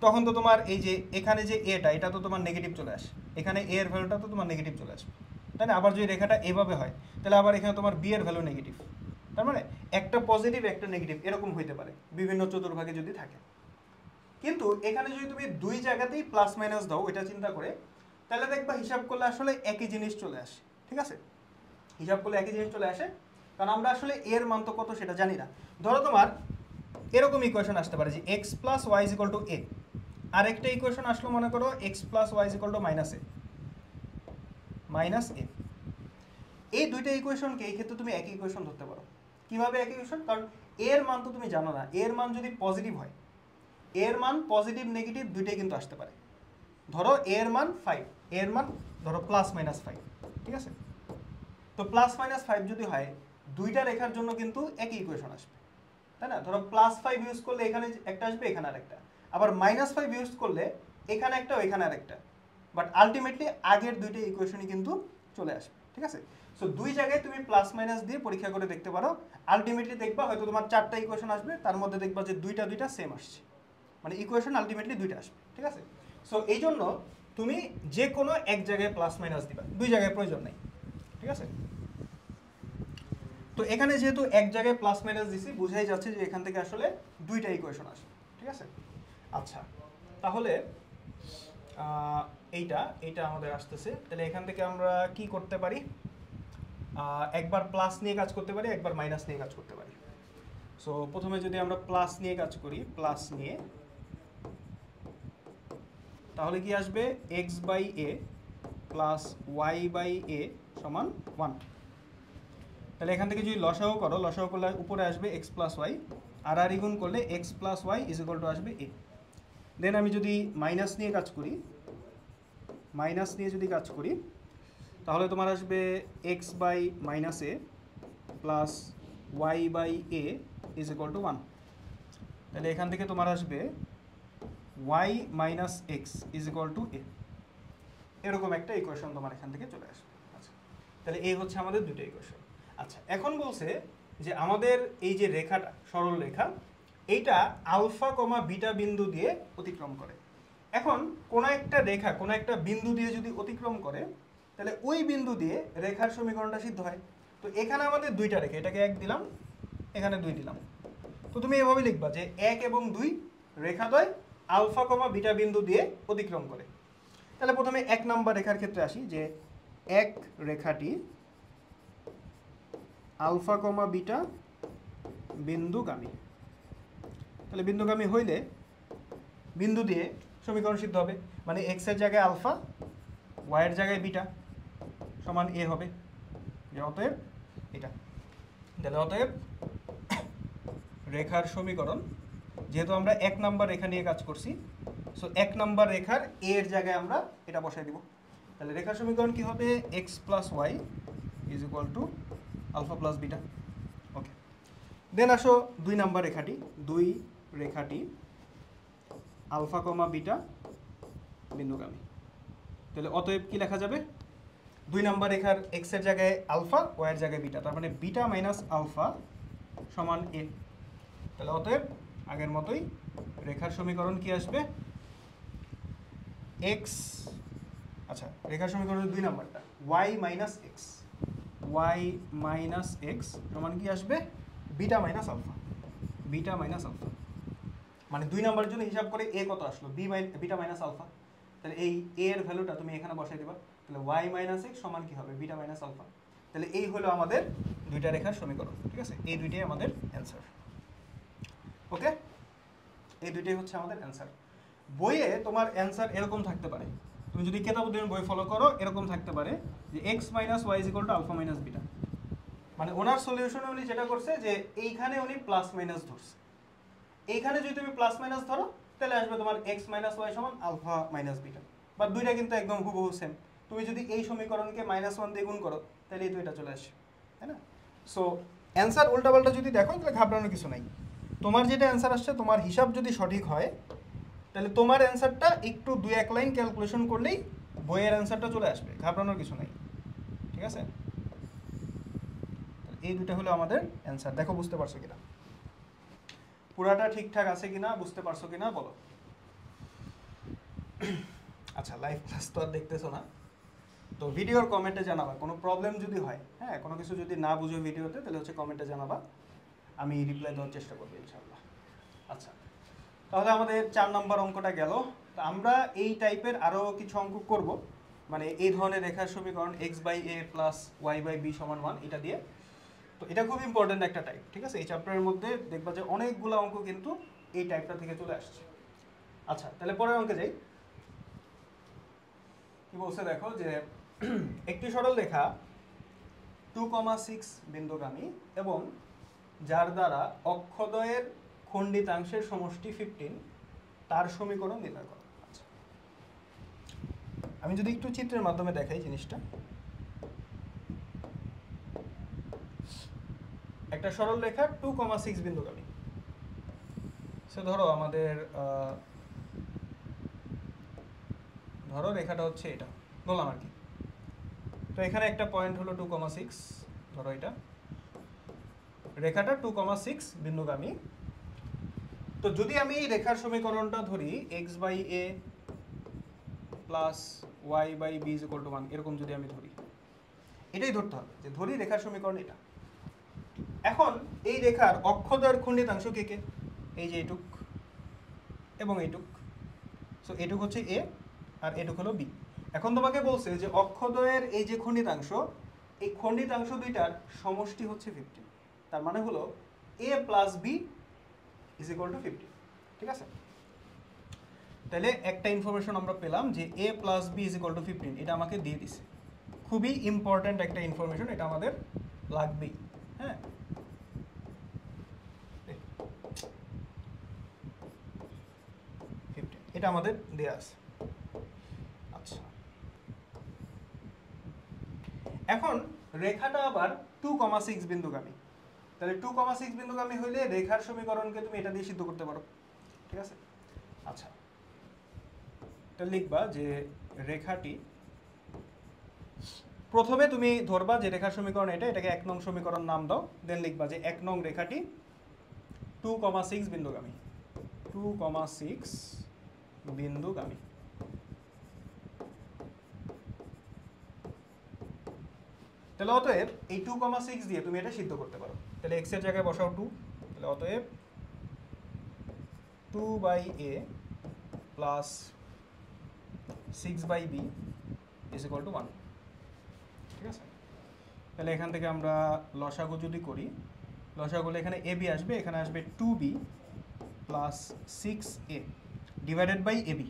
তখন তো তোমার এই যে এখানে যে এটা, এটা তো তোমার নেগেটিভ চলে আসে, এখানে এ এর ভ্যালুটা তো তোমার নেগেটিভ চলে আসবে, তাই না? আবার যদি রেখাটা এভাবে হয় তাহলে আবার এখানে তোমার বি এর ভ্যালু নেগেটিভ। তার মানে একটা পজিটিভ একটা নেগেটিভ এরকম হইতে পারে বিভিন্ন চতুর্ভাগে যদি থাকে। কিন্তু এখানে যদি তুমি দুই জায়গাতেই প্লাস মাইনাস দাও এটা চিন্তা করে, তাহলে দেখবা হিসাব করলে আসলে একই জিনিস চলে আসে। ঠিক আছে, হিসাব করলে একই জিনিস চলে আসে, কারণ আমরা আসলে এর মান তো কত সেটা জানি না। ধরো তোমার এরকম ইকুয়েশন আসতে পারে যে x plus y is equal to a, আর একটা ইকুয়েশন আসলো মনে করো x plus y is equal to minus a. এই দুইটা ইকুয়েশনকে এই ক্ষেত্রে তুমি একই ইকুয়েশন ধরতে পারো। কিভাবে একই ইকুয়েশন? কারণ এর মান তো তুমি জানো না, এর মান যদি পজিটিভ হয়, এর মান পজিটিভ নেগেটিভ দুইটাই কিন্তু আসতে পারে। ধরো এর মান 5, এর মান ধরো প্লাস মাইনাস 5, ঠিক আছে? তো প্লাস মাইনাস 5 যদি হয়, দুইটা রেখার জন্য কিন্তু একই ইকুয়েশন আসবে, তাই না? ধরো প্লাস 5 ইউজ করলে এখানে একটা আসবে, এখানে আরেকটা, আবার মাইনাস 5 ইউজ করলে এখানে একটা এখানে আরেকটা, বাট আলটিমেটলি আগের দুইটা ইকুয়েশনই কিন্তু চলে আসবে। ঠিক আছে, সো দুই জায়গায় তুমি প্লাস মাইনাস দিয়ে পরীক্ষা করে দেখতে পারো। আলটিমেটলি দেখবা হয়তো তোমার 4টা ইকুয়েশন আসবে, তার মধ্যে দেখবা যে দুইটা সেম আসছে, মানে ইকুয়েশন আলটিমেটলি দুইটা আসবে। ঠিক আছে, সো এই জন্য তুমি যে কোনো এক জায়গায় প্লাস মাইনাস দিবা, দুই জায়গায় প্রয়োজন নেই। ঠিক আছে, তো এখানে যেহেতু এক জায়গায় প্লাস মাইনাস দিছি, বোঝাই যাচ্ছে যে এখান থেকে আসলে দুইটা ইকুয়েশন আসবে। ঠিক আছে, আচ্ছা তাহলে এইটা আমাদের আসতেছে। তাহলে এখান থেকে আমরা কি করতে পারি? একবার প্লাস নিয়ে কাজ করতে পারি, একবার মাইনাস নিয়ে কাজ করতে পারি। সো প্রথমে যদি আমরা প্লাস নিয়ে কাজ করি, প্লাস নিয়ে, তাহলে কি আসবে? X by a plus y by a সমান 1। তাহলে এখান থেকে যদি লসাগু করো, লসাগু করলে উপরে আসবে এক্স প্লাস ওয়াই, আর আর গুণ করলে x plus y is equal to আসবে এ। দেন আমি যদি মাইনাস নিয়ে কাজ করি, তাহলে তোমার আসবে x by minus a plus y by a is equal to 1। তাহলে এখান থেকে তোমার আসবে y minus x is equal to a, এরকম একটা ইকুয়েশন তোমার এখান থেকে চলে আসবে। আচ্ছা, তাহলে এই হচ্ছে আমাদের দুটো ইকুয়েশন। আচ্ছা, এখন বলছে যে আমাদের এই যে রেখাটা, সরল রেখা, এইটা আলফা কমা বিটা বিন্দু দিয়ে অতিক্রম করে। এখন কোনো একটা রেখা কোনো একটা বিন্দু দিয়ে যদি অতিক্রম করে, তাহলে ওই বিন্দু দিয়ে রেখার সমীকরণটা সিদ্ধ হয়। তো এখানে আমাদের দুইটা রেখা, এটাকে 1 দিলাম, এখানে 2 দিলাম, তো তুমি এভাবে লিখবা যে 1 এবং 2 রেখাদ্বয় আলফা কমা বিটা বিন্দু দিয়ে অতিক্রম করে। তাহলে প্রথমে 1 নাম্বার রেখার ক্ষেত্রে আসি, যে 1 রেখাটি আলফা কমা বিটা বিন্দুগামী। তাহলে বিন্দুগামী হইলে বিন্দু দিয়ে সমীকরণ সিদ্ধ হবে, মানে এক্স এর জায়গায় আলফা, ওয়াই এর জায়গায় বিটা সমান এ হবে। অতএব এটা, তাহলে অতএব রেখার সমীকরণ, যেহেতু আমরা 1 নাম্বার রেখা নিয়ে কাজ করছি, সো 1 নাম্বার রেখার এ এর জায়গায় আমরা এটা বসাই দিব। তাহলে রেখার সমীকরণ কি হবে? X plus y is equal to alpha plus beta. Okay, then আসো 2 নাম্বার রেখাটি। 2 রেখাটি আলফা কমা বিটা বিন্দুগামী। তাহলে অতএব কি লেখা যাবে? 2 নাম্বার রেখার এক্স এর জায়গায় আলফা, ওয়াই এর জায়গায় বিটা, তার মানে বিটা মাইনাস আলফা সমান এ। তাহলে অতএব আগের মতোই রেখার সমীকরণ কি আসবে? এক্স, আচ্ছা রেখার সমীকরণ 2 নাম্বারটা y minus x, y minus x সমান কি আসবে? Beta minus alpha, beta minus alpha. মানে 2 নাম্বারের জন্য হিসাব করে এ কত আসলো? Beta minus alpha. তাহলে এই এ এর ভ্যালুটা তুমি এখানে বসাই দিবা। তাহলে ওয়াই মাইনাস এক্স সমান কি হবে? Beta minus alpha. তাহলে এই হলো আমাদের 2টা রেখার সমীকরণ। ঠিক আছে, এই 2টাই আমাদের অ্যান্সার। ওকে, এই 2টাই হচ্ছে আমাদের অ্যান্সার। বইয়ে তোমার অ্যান্সার এরকম থাকতে পারে, তুমি যদি কেতাবুদ্দিন বই ফলো করো, এরকম থাকতে পারে যে x minus y is equal to alpha minus beta. মানে ওনার সলিউশনে উনি যেটা করছে যে এইখানে উনি প্লাস মাইনাস ধরছে, এইখানে যদি তুমি প্লাস মাইনাস ধরো তাহলে আসবে তোমার এক্স মাইনাস ওয়াই সমান আলফা মাইনাস বিটা। বা 2টা কিন্তু একদম হুবহু সেম। তুমি যদি এই সমীকরণকে -1 দিয়ে গুণ করো তাহলে এই 2টা চলে আসে, তাই না? সো অ্যান্সার উল্টাপাল্টা যদি দেখো তাহলে ঘাবড়ানোর কিছু নাই। তোমার যেটা অ্যান্সার আসছে, তোমার হিসাব যদি সঠিক হয় তাহলে তোমার অ্যান্সারটা একটু 2-1 লাইন ক্যালকুলেশন করলেই বইয়ের অ্যান্সারটা চলে আসবে, ঘাবড়ানোর কিছু নাই। ঠিক আছে, এই 2টা হলো আমাদের অ্যান্সার। দেখো বুঝতে পারছো কিনা, পুরাটা ঠিকঠাক আছে কিনা, বুঝতে পারছো কিনা বলো। আচ্ছা, লাইভ ক্লাস তো আর দেখতেছো না, তো ভিডিওর কমেন্টে জানাবা কোনো প্রবলেম যদি হয়। হ্যাঁ, কোনো কিছু যদি না বুঝো ভিডিওতে তাহলে হচ্ছে কমেন্টে জানাবা, আমি রিপ্লাই দেওয়ার চেষ্টা করবো ইনশাআল্লাহ। আচ্ছা, তাহলে আমাদের 4 নম্বর অঙ্কটা গেল। তো আমরা এই টাইপের আরও কিছু অঙ্ক করব, মানে এই ধরনের রেখার সমীকরণ x by a plus y by b সমান 1 এটা দিয়ে। তো এটা খুব ইম্পর্টেন্ট একটা টাইপ। ঠিক আছে, এই চ্যাপ্টারের মধ্যে দেখবা যে অনেকগুলো অঙ্ক কিন্তু এই টাইপটা থেকে চলে আসছে। আচ্ছা, তাহলে পরের অঙ্কে যাই। কি বলছে দেখো, যে একটি সরল রেখা 2,6 বিন্দুগামী এবং যার দ্বারা অক্ষদ্বয়ের খণ্ডিতাংশের সমষ্টি 15, তার সমীকরণ নির্ণয় করো। আচ্ছা, আমি যদি একটু চিত্রের মাধ্যমে দেখাই জিনিসটা। একটা সরল রেখা 2,6 বিন্দুগামী। সে ধরো আমাদের ধরো রেখাটা হচ্ছে এটা বললাম আর কি। তো এখানে একটা পয়েন্ট হলো 2,6, ধরো এটা রেখাটা 2,6 বিন্দুগামী। তো যদি আমি এই রেখার সমীকরণটা ধরি x by a plus y by b is equal to 1, এরকম যদি আমি ধরি, এটাই ধরতে হবে যে ধরি রেখার সমীকরণ এটা। এখন এই রেখার অক্ষদ্বয়ের খণ্ডিতাংশ কে কে? এই যে এইটুক এবং এইটুক। সো এইটুক হচ্ছে এ আর এটুক হলো বি। এখন তোমাকে বলছে যে অক্ষদ্বয়ের এই যে খণ্ডিতাংশ, এই খণ্ডিতাংশ দুইটার সমষ্টি হচ্ছে 15। তার মানে হলো a plus b is equal to 15। ঠিক আছে, তাহলে একটা ইনফরমেশন আমরা পেলাম যে a plus b is equal to 15, এটা আমাকে দিয়ে দিছে। খুবই ইম্পর্ট্যান্ট একটা ইনফরমেশন, এটা আমাদের লাগবেই। হ্যাঁ, এটা আমাদের দেয়া আছে। আচ্ছা, এখন রেখাটা আবার 2,6 বিন্দুগামী। তাহলে 2,6 বিন্দুগামী হইলে রেখার সমীকরণকে তুমি এটা দিয়ে সিদ্ধ করতে পারো। ঠিক আছে, আচ্ছা তাহলে লিখবা যে রেখাটি, প্রথমে তুমি ধরবা যে রেখার সমীকরণ এটা, এটাকে 1 নং সমীকরণ নাম দাও। দেন লিখবা যে 1 নং রেখাটি 2,6 বিন্দুগামী, 2,6 বিন্দুগামী। তাহলে অতএব এই 2,6 দিয়ে তুমি এটা সিদ্ধ করতে পারো। তাহলে এক্স এর জায়গায় বসাও 2, তাহলে অতএব 2/a plus 6/b is equal to 1। ঠিক আছে, তাহলে এখান থেকে আমরা লসাগু যদি করি, লসাগু এখানে ab আসবে, এখানে আসবে 2b plus 6a divided by ab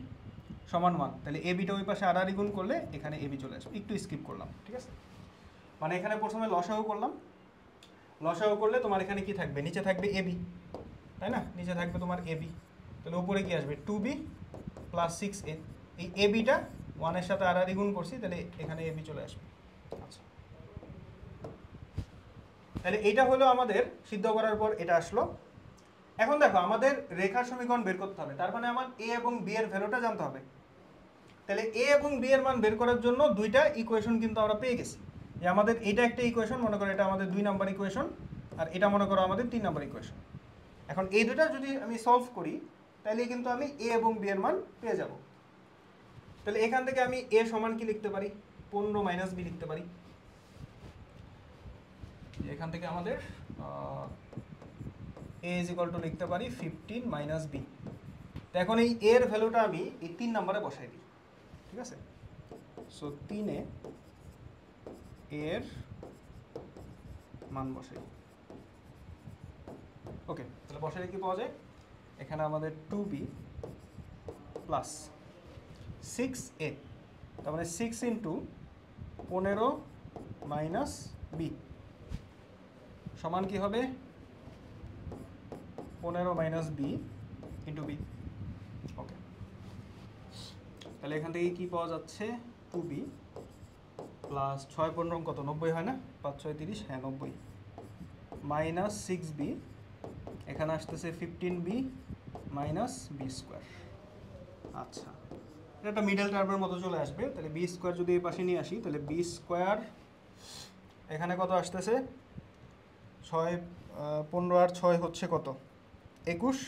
সমান 1। তাহলে এবিটা ওই পাশে আর গুণ করলে এখানে এবি চলে আসবে, একটু স্কিপ করলাম। ঠিক আছে, মানে এখানে প্রথমে লসাগু করলাম, লসাগু করলে তোমার এখানে কি থাকবে, নিচে থাকবে এবি, তাই না, নিচে থাকবে তোমার এবি, তাহলে উপরে কি আসবে 2b প্লাস 6a। এই এবিটা 1-এর সাথে আর গুণ করছি, তাহলে এখানে এবি চলে আসবে। আচ্ছা, তাহলে এইটা হলো আমাদের সিদ্ধ করার পর এটা আসলো। এখন দেখো আমাদের রেখার সমীকরণ বের করতে হবে, তার মানে আমার এ এবং বি এর ভ্যালুটা জানতে হবে। তাহলে এ এবং বি এর মান বের করার জন্য দুইটা ইকুয়েশন কিন্তু আমরা পেয়ে গেছি, যে আমাদের এটা একটা ইকুয়েশন, মনে করো এটা আমাদের 2 নাম্বার ইকুয়েশন, আর এটা মনে করো আমাদের 3 নাম্বার ইকুয়েশন। এখন এই দুটা যদি আমি সলভ করি, তাহলে কিন্তু আমি এ এবং বি এর মান পেয়ে যাব। তাহলে এখান থেকে আমি এ সমান কি লিখতে পারি, 15 মাইনাস বি লিখতে পারি। এখান থেকে আমাদের a ইজ ইকুয়াল টু লিখতে পারি 15 মাইনাস বি। তো এখন এই এর ভ্যালুটা আমি এই 3 নম্বরে বসাই দিই। ঠিক আছে, সো 3-এ এর মান বসাই। ওকে, তাহলে বসাইলে কি পাওয়া যায়, এখানে আমাদের 2b প্লাস 6a, তার মানে 6 ইন্টু 15 মাইনাস বি সমান কি হবে 15 মাইনাস বি ইন্টু বি। ওকে, তাহলে এখান থেকে কি পাওয়া যাচ্ছে, 2b প্লাস 6-15 কত 90 হয় না, 5-6 30, হ্যাঁ 90, মাইনাস 6b, এখানে আসতেছে 15b মাইনাস বি স্কোয়ার। আচ্ছা, এটা একটা মিডল টার্মের মতো চলে আসবে। তাহলে বি স্কোয়ার যদি এই পাশে নিয়ে আসি, তাহলে বি স্কোয়ার এখানে কত আসতেছে, 15 আর 6 হচ্ছে কত 21,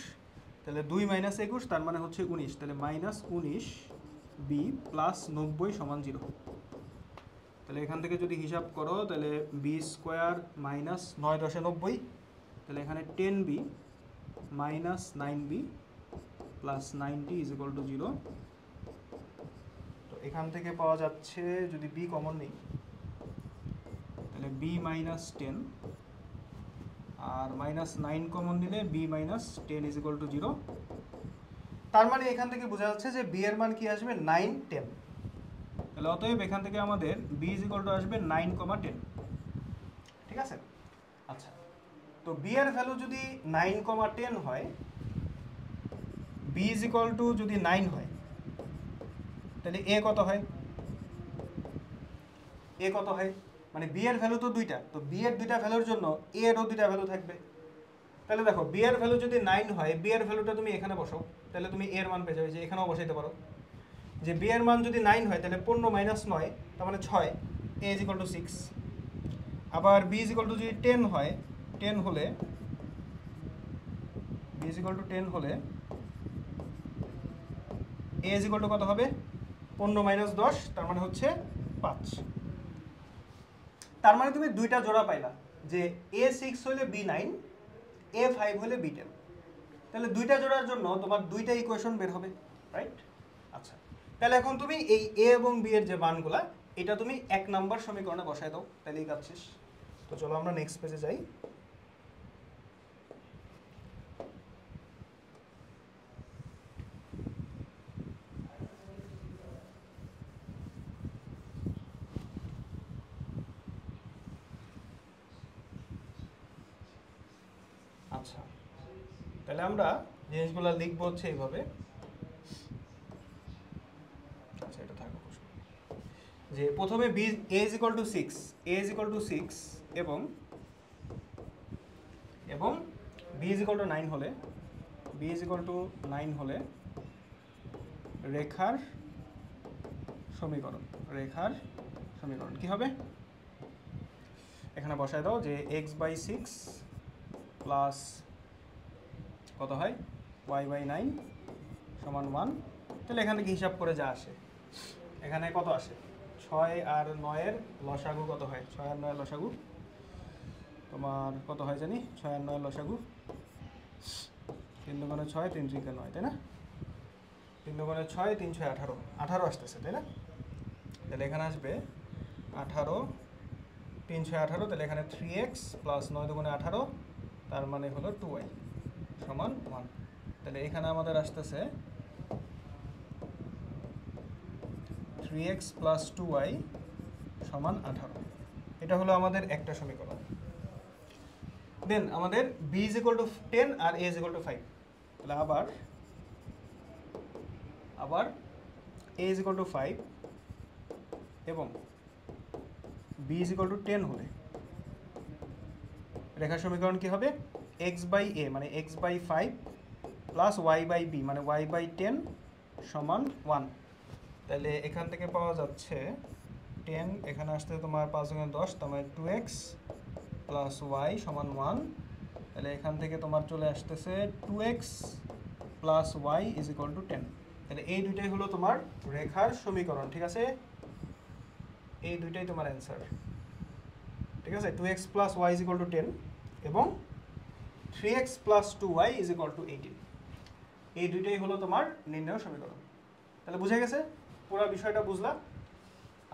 তাহলে 2 মাইনাস 21 তার মানে হচ্ছে 19, তাহলে মাইনাস 19 বি প্লাস 90 সমান 0। তাহলে এখান থেকে যদি হিসাব করো, তাহলে বি স্কোয়ার মাইনাস 9 10 90, তাহলে এখানে 10b minus 9b plus 90 is equal to 0। তো এখান থেকে পাওয়া যাচ্ছে, যদি বি কমন নিই, তাহলে b মাইনাস 10 আর মাইনাস 9 কমন নিলে b minus 10 is equal to 0। তার মানে এখান থেকে বোঝা যাচ্ছে যে বি এর মান কি আসবে 9 10। তাহলে অতএব এখান থেকে আমাদের b ইজ ইকুয়াল টু আসবে 9,10। ঠিক আছে, আচ্ছা, তো b এর ভ্যালু যদি 9,10 হয়, b ইজ ইকুয়াল টু যদি 9 হয়, তাহলে a কত হয়, a কত হয়, মানে b এর ভ্যালু তো দুইটা, তো b এর দুইটা ভ্যালুর জন্য a এরও দুইটা ভ্যালু থাকবে। তাহলে দেখো b এর ভ্যালু যদি 9 হয়, b এর ভ্যালুটা তুমি এখানে বসাও, তাহলে তুমি a এর মান পেয়ে যাবে, যে এখানেও বসাইতে পারো, যে b এর মান যদি 9 হয়, তাহলে 15 মাইনাস 9 তার মানে 6, a ইজ ইকুয়াল টু 6। আবার b ইজ ইকুয়াল টু যদি 10 হয়, 10 হলে b ইজ ইকুয়াল টু 10 হলে a ইজ ইকুয়াল টু কত হবে, 15 মাইনাস 10 তার মানে হচ্ছে 5। তার মানে তুমি দুইটা জোড়া পাইলা, যে a6 হলে b9, a5 হলে b10। তাহলে দুইটা জোড়ার জন্য তোমার দুইটা ইকুয়েশন বের হবে, রাইট। আচ্ছা, তাহলে এখন তুমি এই a এবং b এর যে মানগুলা, এটা তুমি 1 নাম্বার সমীকরণে বসায় দাও, তাহলেই কাজ শেষ। তো চলো আমরা নেক্সট পেজে যাই। আচ্ছা, তাহলে আমরা জিনিসগুলো লিখবো হচ্ছে এইভাবে। আচ্ছা, এটা থাকবে যে প্রথমে b a is equal to 6, a is equal to 6 এবং b is equal to 9 হলে, b is equal to 9 হলে রেখার সমীকরণ কি হবে, এখানে বসায় দাও যে x/6 প্লাস কত হয় y/9 সমান 1। তাহলে এখান থেকে হিসাব করে যা আসে, এখানে কত আসে, 6 আর 9 এর লসাগু কত হয়, 6 আর 9 এর লসাগু তোমার কত হয় জানি, 6 আর 9 এর লসাগু 3 3 দুগুণে 6 3 3 9, তাই না? 3 দুগুণে 6 3 6 18, 18 আসতেছে, তাই না? তাহলে এখানে আসবে 18, 3 6 18, তাহলে এখানে 3x প্লাস 9 দুগুণে 18, তার মানে হলো 2y সমান 1। তাহলে এখানে আমাদের আসতেছে 3x প্লাস 2y সমান 18। এটা হলো আমাদের একটা সমীকরণ। দেন আমাদের b is equal to 10 R a is equal to 5। তাহলে আবার a is equal to 5 এবং b is equal to 10 হলে রেখার সমীকরণ কি হবে? x by a মানে x by 5 plus y by b মানে y by 10 সমান 1। তাহলে এখান থেকে পাওয়া যাচ্ছে 10, এখানে আসতে তোমার 5 গুণে 10, তার মানে 2x প্লাস y সমান 1। তাহলে এখান থেকে তোমার চলে আসতেছে 2x plus y is equal two 10। তাহলে এই দুইটাই হলো তোমার রেখার সমীকরণ, ঠিক আছে? এই দুইটাই তোমার অ্যান্সার, ঠিক আছে? 2x plus y is equal two 10 এবং 3x plus 2y is equal two 18। এই দুইটাই হলো তোমার নির্ণয় সমীকরণ। তাহলে বুঝে গেছে? পুরো বিষয়টা বুঝলা?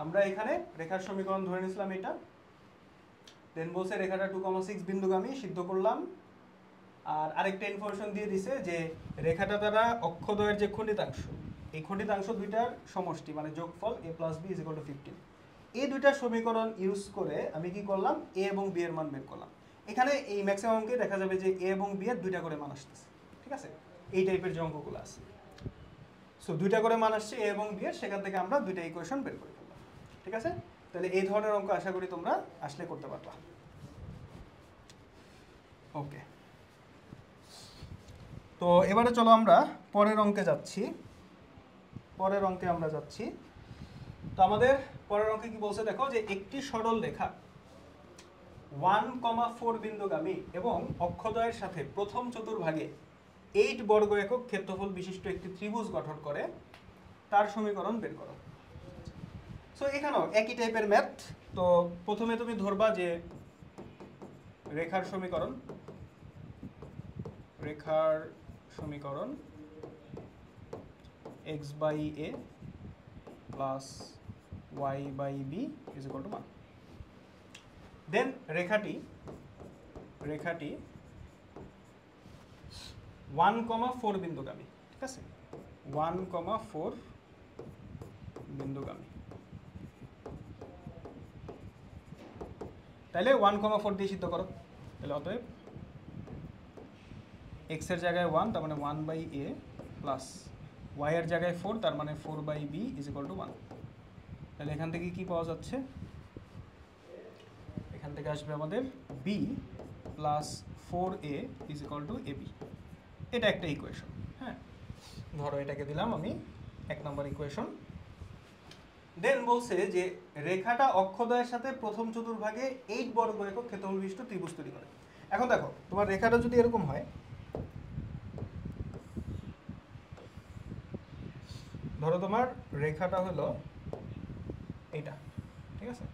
আমরা এখানে রেখার সমীকরণ ধরে নিয়েছিলাম এটা, দেন বলছে রেখাটা 2,6 বিন্দুগামী, সিদ্ধ করলাম। আর আরেকটা ইনফরমেশন দিয়ে দিছে যে রেখাটা দ্বারা অক্ষদ্বয়ের যে খণ্ডিতাংশ, এই খণ্ডিতাংশ দুইটার সমষ্টি মানে যোগফল a plus b is equal to 15। এই দুইটা সমীকরণ ইউজ করে আমি কি করলাম? a এবং b এর মান বের করলাম। এখানে এই ম্যাক্সিমামকে দেখা যাবে যে a এবং b এর দুইটা করে মান আসতেছে, ঠিক আছে? এই টাইপের যে অঙ্কগুলো আছে, সো দুইটা করে মান আসছে a এবং b এর, সেখান থেকে আমরা দুইটা ইকুয়েশন বের করে ফেললাম, ঠিক আছে? তাহলে এই ধরনের অঙ্ক আশা করি তোমরা আসলে করতে পারবা। ওকে, তো এবারে চলো আমরা পরের অঙ্কে যাচ্ছি। তো আমাদের পরের অঙ্কে কি বলছে দেখো, যে একটি সরল রেখা 1,4 বিন্দুগামী এবং অক্ষদ্বয়ের সাথে প্রথম চতুর্ভাগে 8 বর্গ একক ক্ষেত্রফল বিশিষ্ট একটি ত্রিভুজ গঠন করে, তার সমীকরণ বের করো। সো এখানেও একই টাইপের ম্যাথ। তো প্রথমে তুমি ধরবা যে রেখার সমীকরণ x by a plus y by b is equal to 1। দেন রেখাটি 1,4 বিন্দুগামী, ঠিক আছে? 1,4 বিন্দুগামী। তাহলে 1,4 দিয়ে সিদ্ধ করো। তাহলে অতএব x এর জায়গায় 1, তার মানে 1 বাই a প্লাস y এর জায়গায় 4, তার মানে 4 by b is equal to 1। তাহলে এখান থেকে কি পাওয়া যাচ্ছে? এখান থেকে আসবে আমাদের b plus 4a is equal two ab। এটা একটা ইকুয়েশন, হ্যাঁ? ধরো এটাকে দিলাম আমি 1 নম্বর ইকুয়েশন। দেন বলছে যে রেখাটা অক্ষদ্বয়ের সাথে প্রথম চতুর্ভাগে 8 বর্গ একক ক্ষেত্রফল বিশিষ্ট ত্রিভুজ তৈরি করে। এখন দেখো তোমার রেখাটা যদি এরকম হয়, ধরো তোমার রেখাটা হলো এটা, ঠিক আছে?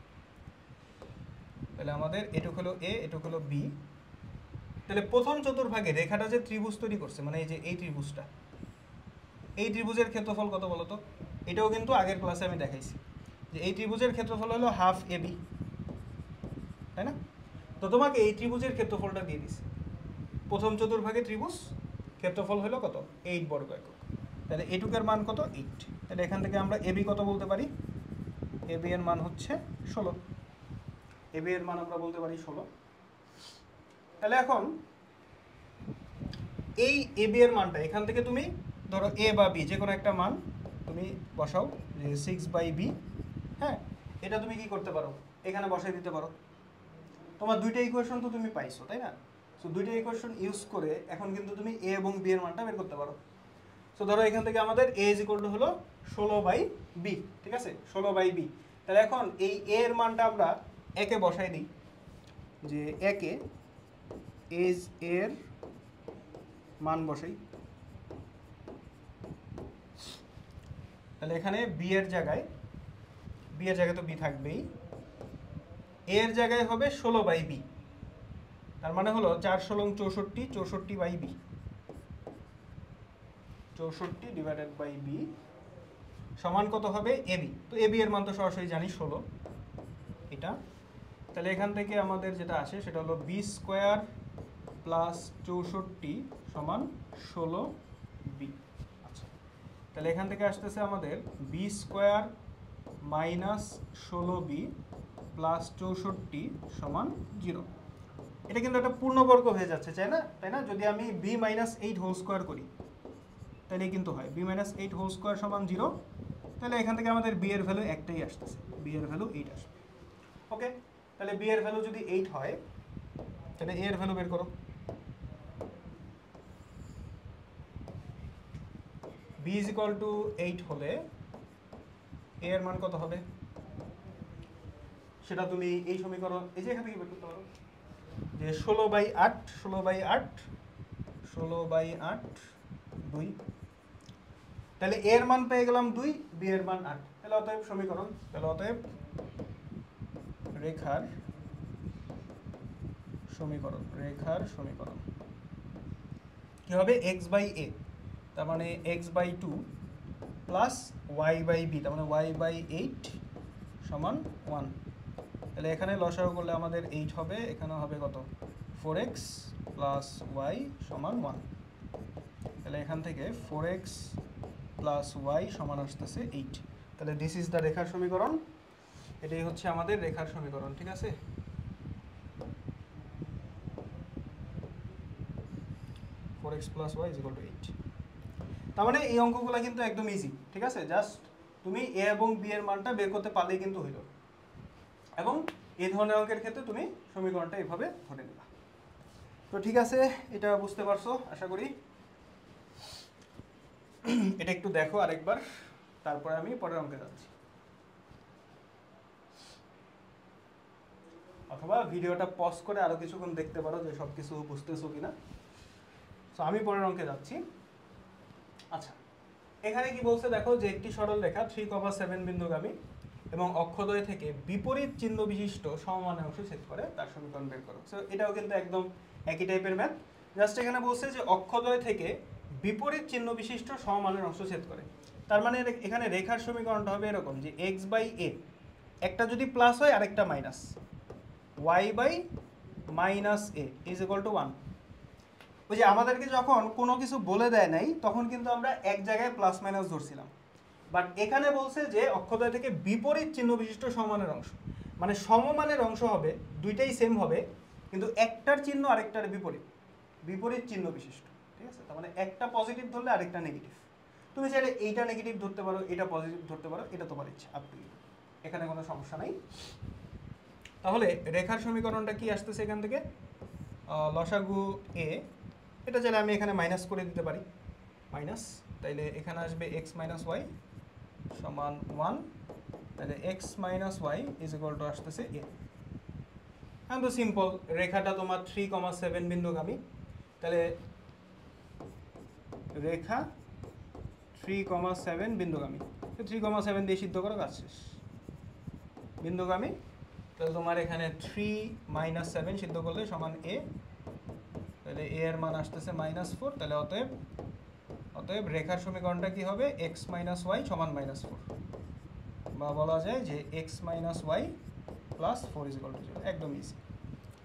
তাহলে আমাদের এটুক হলো a, এটুক হলো b। তাহলে প্রথম চতুর্ভাগে রেখাটা যে ত্রিভুজ তৈরি করছে, মানে এই যে এই ত্রিভুজটা, এই ত্রিভুজের ক্ষেত্রফল কত বলো তো? এটাও কিন্তু আগের ক্লাসে আমি দেখাইছি যে এই ত্রিভুজের ক্ষেত্রফল হলো হাফ ab, তাই না? তো তোমাকে এই ত্রিভুজের ক্ষেত্রফলটা দিয়ে দিছে। প্রথম চতুর্ভাগে ত্রিভুজ, ক্ষেত্রফল হলো কত? 8 বর্গ একক। তাহলে এটুকের মান কত? 8। তাহলে এখান থেকে আমরা ab কত বলতে পারি? ab এর মান হচ্ছে 16। ab এর মান আমরা বলতে পারি 16। তাহলে এখন এই ab এর মানটা এখান থেকে তুমি ধরো a বা b যে কোনো একটা মান তুমি বসাও, যে 6 বাই b, হ্যাঁ? এটা তুমি কি করতে পারো? এখানে বসাই দিতে পারো। তোমার দুইটা ইকুয়েশন তো তুমি পাইছো, তাই না? সো দুইটা ইকুয়েশন ইউজ করে এখন কিন্তু তুমি a এবং b এর মানটা বের করতে পারো। সো ধরো এখান থেকে আমাদের a ইজ ইকুয়াল টু হলো 16 বাই b, ঠিক আছে? 16 বাই b। তাহলে এখন এই a এর মানটা আমরা একে বসাই দিই, যে একে এজ এর মান বসাই। তাহলে এখানে b এর জায়গায় তো b থাকবেই, a এর জায়গায় হবে 16 বাই b, তার মানে হলো 4 16 64, 64 by b। 64 divided by b সমান কত হবে এবি। তো এবি এর মান তো সরাসরি জানি 16 এটা। তাহলে এখান থেকে আমাদের যেটা আসে সেটা হলো বি স্কোয়ার প্লাস 64 সমান 16 বি। আচ্ছা, তাহলে এখান থেকে আসতেছে আমাদের b square minus 16 b plus 64 সমান 0। এটা কিন্তু একটা পূর্ণবর্গ হয়ে যাচ্ছে, তাই না? যদি আমি বি মাইনাস 8 হোল স্কোয়ার করি তাহলে কিন্তু হয় বি মাইনাস 8 হোল স্কোয়ার সমান 0। তাহলে এখান থেকে আমাদের বি এর ভ্যালু একটাই আসতেছে, বি এর ভ্যালু 8 আসবে। ওকে, তাহলে বি এর ভ্যালু যদি 8 হয় তাহলে এ এর ভ্যালু বের করো। বি ইজ ইকুয়াল টু 8 হলে এ এর মান কত হবে সেটা তুমি এই সমীকরণ এই যে এখান থেকে বের করতে পারো, যে 16/8 2। তাহলে এ এর মান পেয়ে গেলাম 2, বি এর মান 8। তাহলে অতএব সমীকরণ, রেখার সমীকরণ কি হবে x/a, তার মানে x/2 প্লাস y/b, তার মানে y/8 সমান 1। তাহলে এখানে লসাগু করলে আমাদের 8 হবে, এখানে হবে কত 4x প্লাস y সমান 1। তাহলে এখান থেকে 4x প্লাস y সমান আসতেছে 8। তাহলে দিস ইজ দ্য রেখার সমীকরণ। এটাই হচ্ছে আমাদের রেখার সমীকরণ, ঠিক আছে? 4x plus y is equal two 8। তার মানে এই অঙ্কগুলো কিন্তু একদম ইজি, ঠিক আছে? জাস্ট তুমি এ এবং বি এর মানটা বের করতে পারলেই কিন্তু হইল। এবং এই ধরনের অঙ্কের ক্ষেত্রে তুমি সমীকরণটা এইভাবে ধরে নিবা। তো ঠিক আছে, এটা বুঝতে পারছো আশা করি। এটা একটু দেখো আরেকবার, তারপরে আমি পরের অঙ্কে যাচ্ছি। অথবা ভিডিওটা পজ করে আরো কিছুক্ষণ দেখতে পারো যে সব কিছু বুঝতেছো কিনা। তো আমি পরের অঙ্কে যাচ্ছি। আচ্ছা, এখানে কি বলছে দেখো, যে একটি সরল রেখা 3,7 বিন্দুগামী এবং অক্ষদ্বয় থেকে বিপরীত চিহ্ন বিশিষ্ট সমমানের অংশ ছেদ করে তার সমীকরণ বের করো। সো এটাও কিন্তু একদম একই টাইপের ম্যাথ। জাস্ট এখানে বলছে যে অক্ষদ্বয় থেকে বিপরীত চিহ্ন বিশিষ্ট সমমানের অংশ ছেদ করে। তার মানে এখানে রেখার সমীকরণটা হবে এরকম যে x/a, একটা যদি প্লাস হয় আরেকটা minus, y/-a is equal to 1। ওই যে আমাদেরকে যখন কোনো কিছু বলে দেয় নাই তখন কিন্তু আমরা এক জায়গায় প্লাস মাইনাস ধরছিলাম, বাট এখানে বলছে যে অক্ষদ্বয় থেকে বিপরীত চিহ্ন বিশিষ্ট সমমানের অংশ, মানে সমমানের অংশ হবে, দুইটাই সেম হবে, কিন্তু একটার চিহ্ন আরেকটার বিপরীত চিহ্ন বিশিষ্ট, ঠিক আছে? তার মানে একটা পজিটিভ ধরলে আরেকটা নেগেটিভ। তুমি চাইলে এইটা নেগেটিভ ধরতে পারো, এটা পজিটিভ ধরতে পারো, এটা তোমার ইচ্ছা, আপ টু ইউ, এখানে কোনো সমস্যা নাই। তাহলে রেখার সমীকরণটা কি আসতেছে এখান থেকে, লসাগু এ, এটা চাইলে আমি এখানে মাইনাস করে দিতে পারি, মাইনাস, তাইলে এখানে আসবে x মাইনাস ওয়াই সমান 1। তাহলে x minus y is equal to আসতেছে a। এখন তো সিম্পল, রেখাটা তোমার 3,7 বিন্দুগামী, তাহলে রেখা 3,7 বিন্দুগামী, 3,7 দিয়ে সিদ্ধ করো, কাজ শেষ। বিন্দুগামী, তাহলে তোমার এখানে 3 - 7 সিদ্ধ করলে সমান a। তাহলে a এর মান আসতেছে -4। তাহলে অতএব রেখার সমীকরণটা কি হবে, x মাইনাস ওয়াই সমান -4, বা বলা যায় যে x minus y plus 4 is equal to 0। একদম ইজি,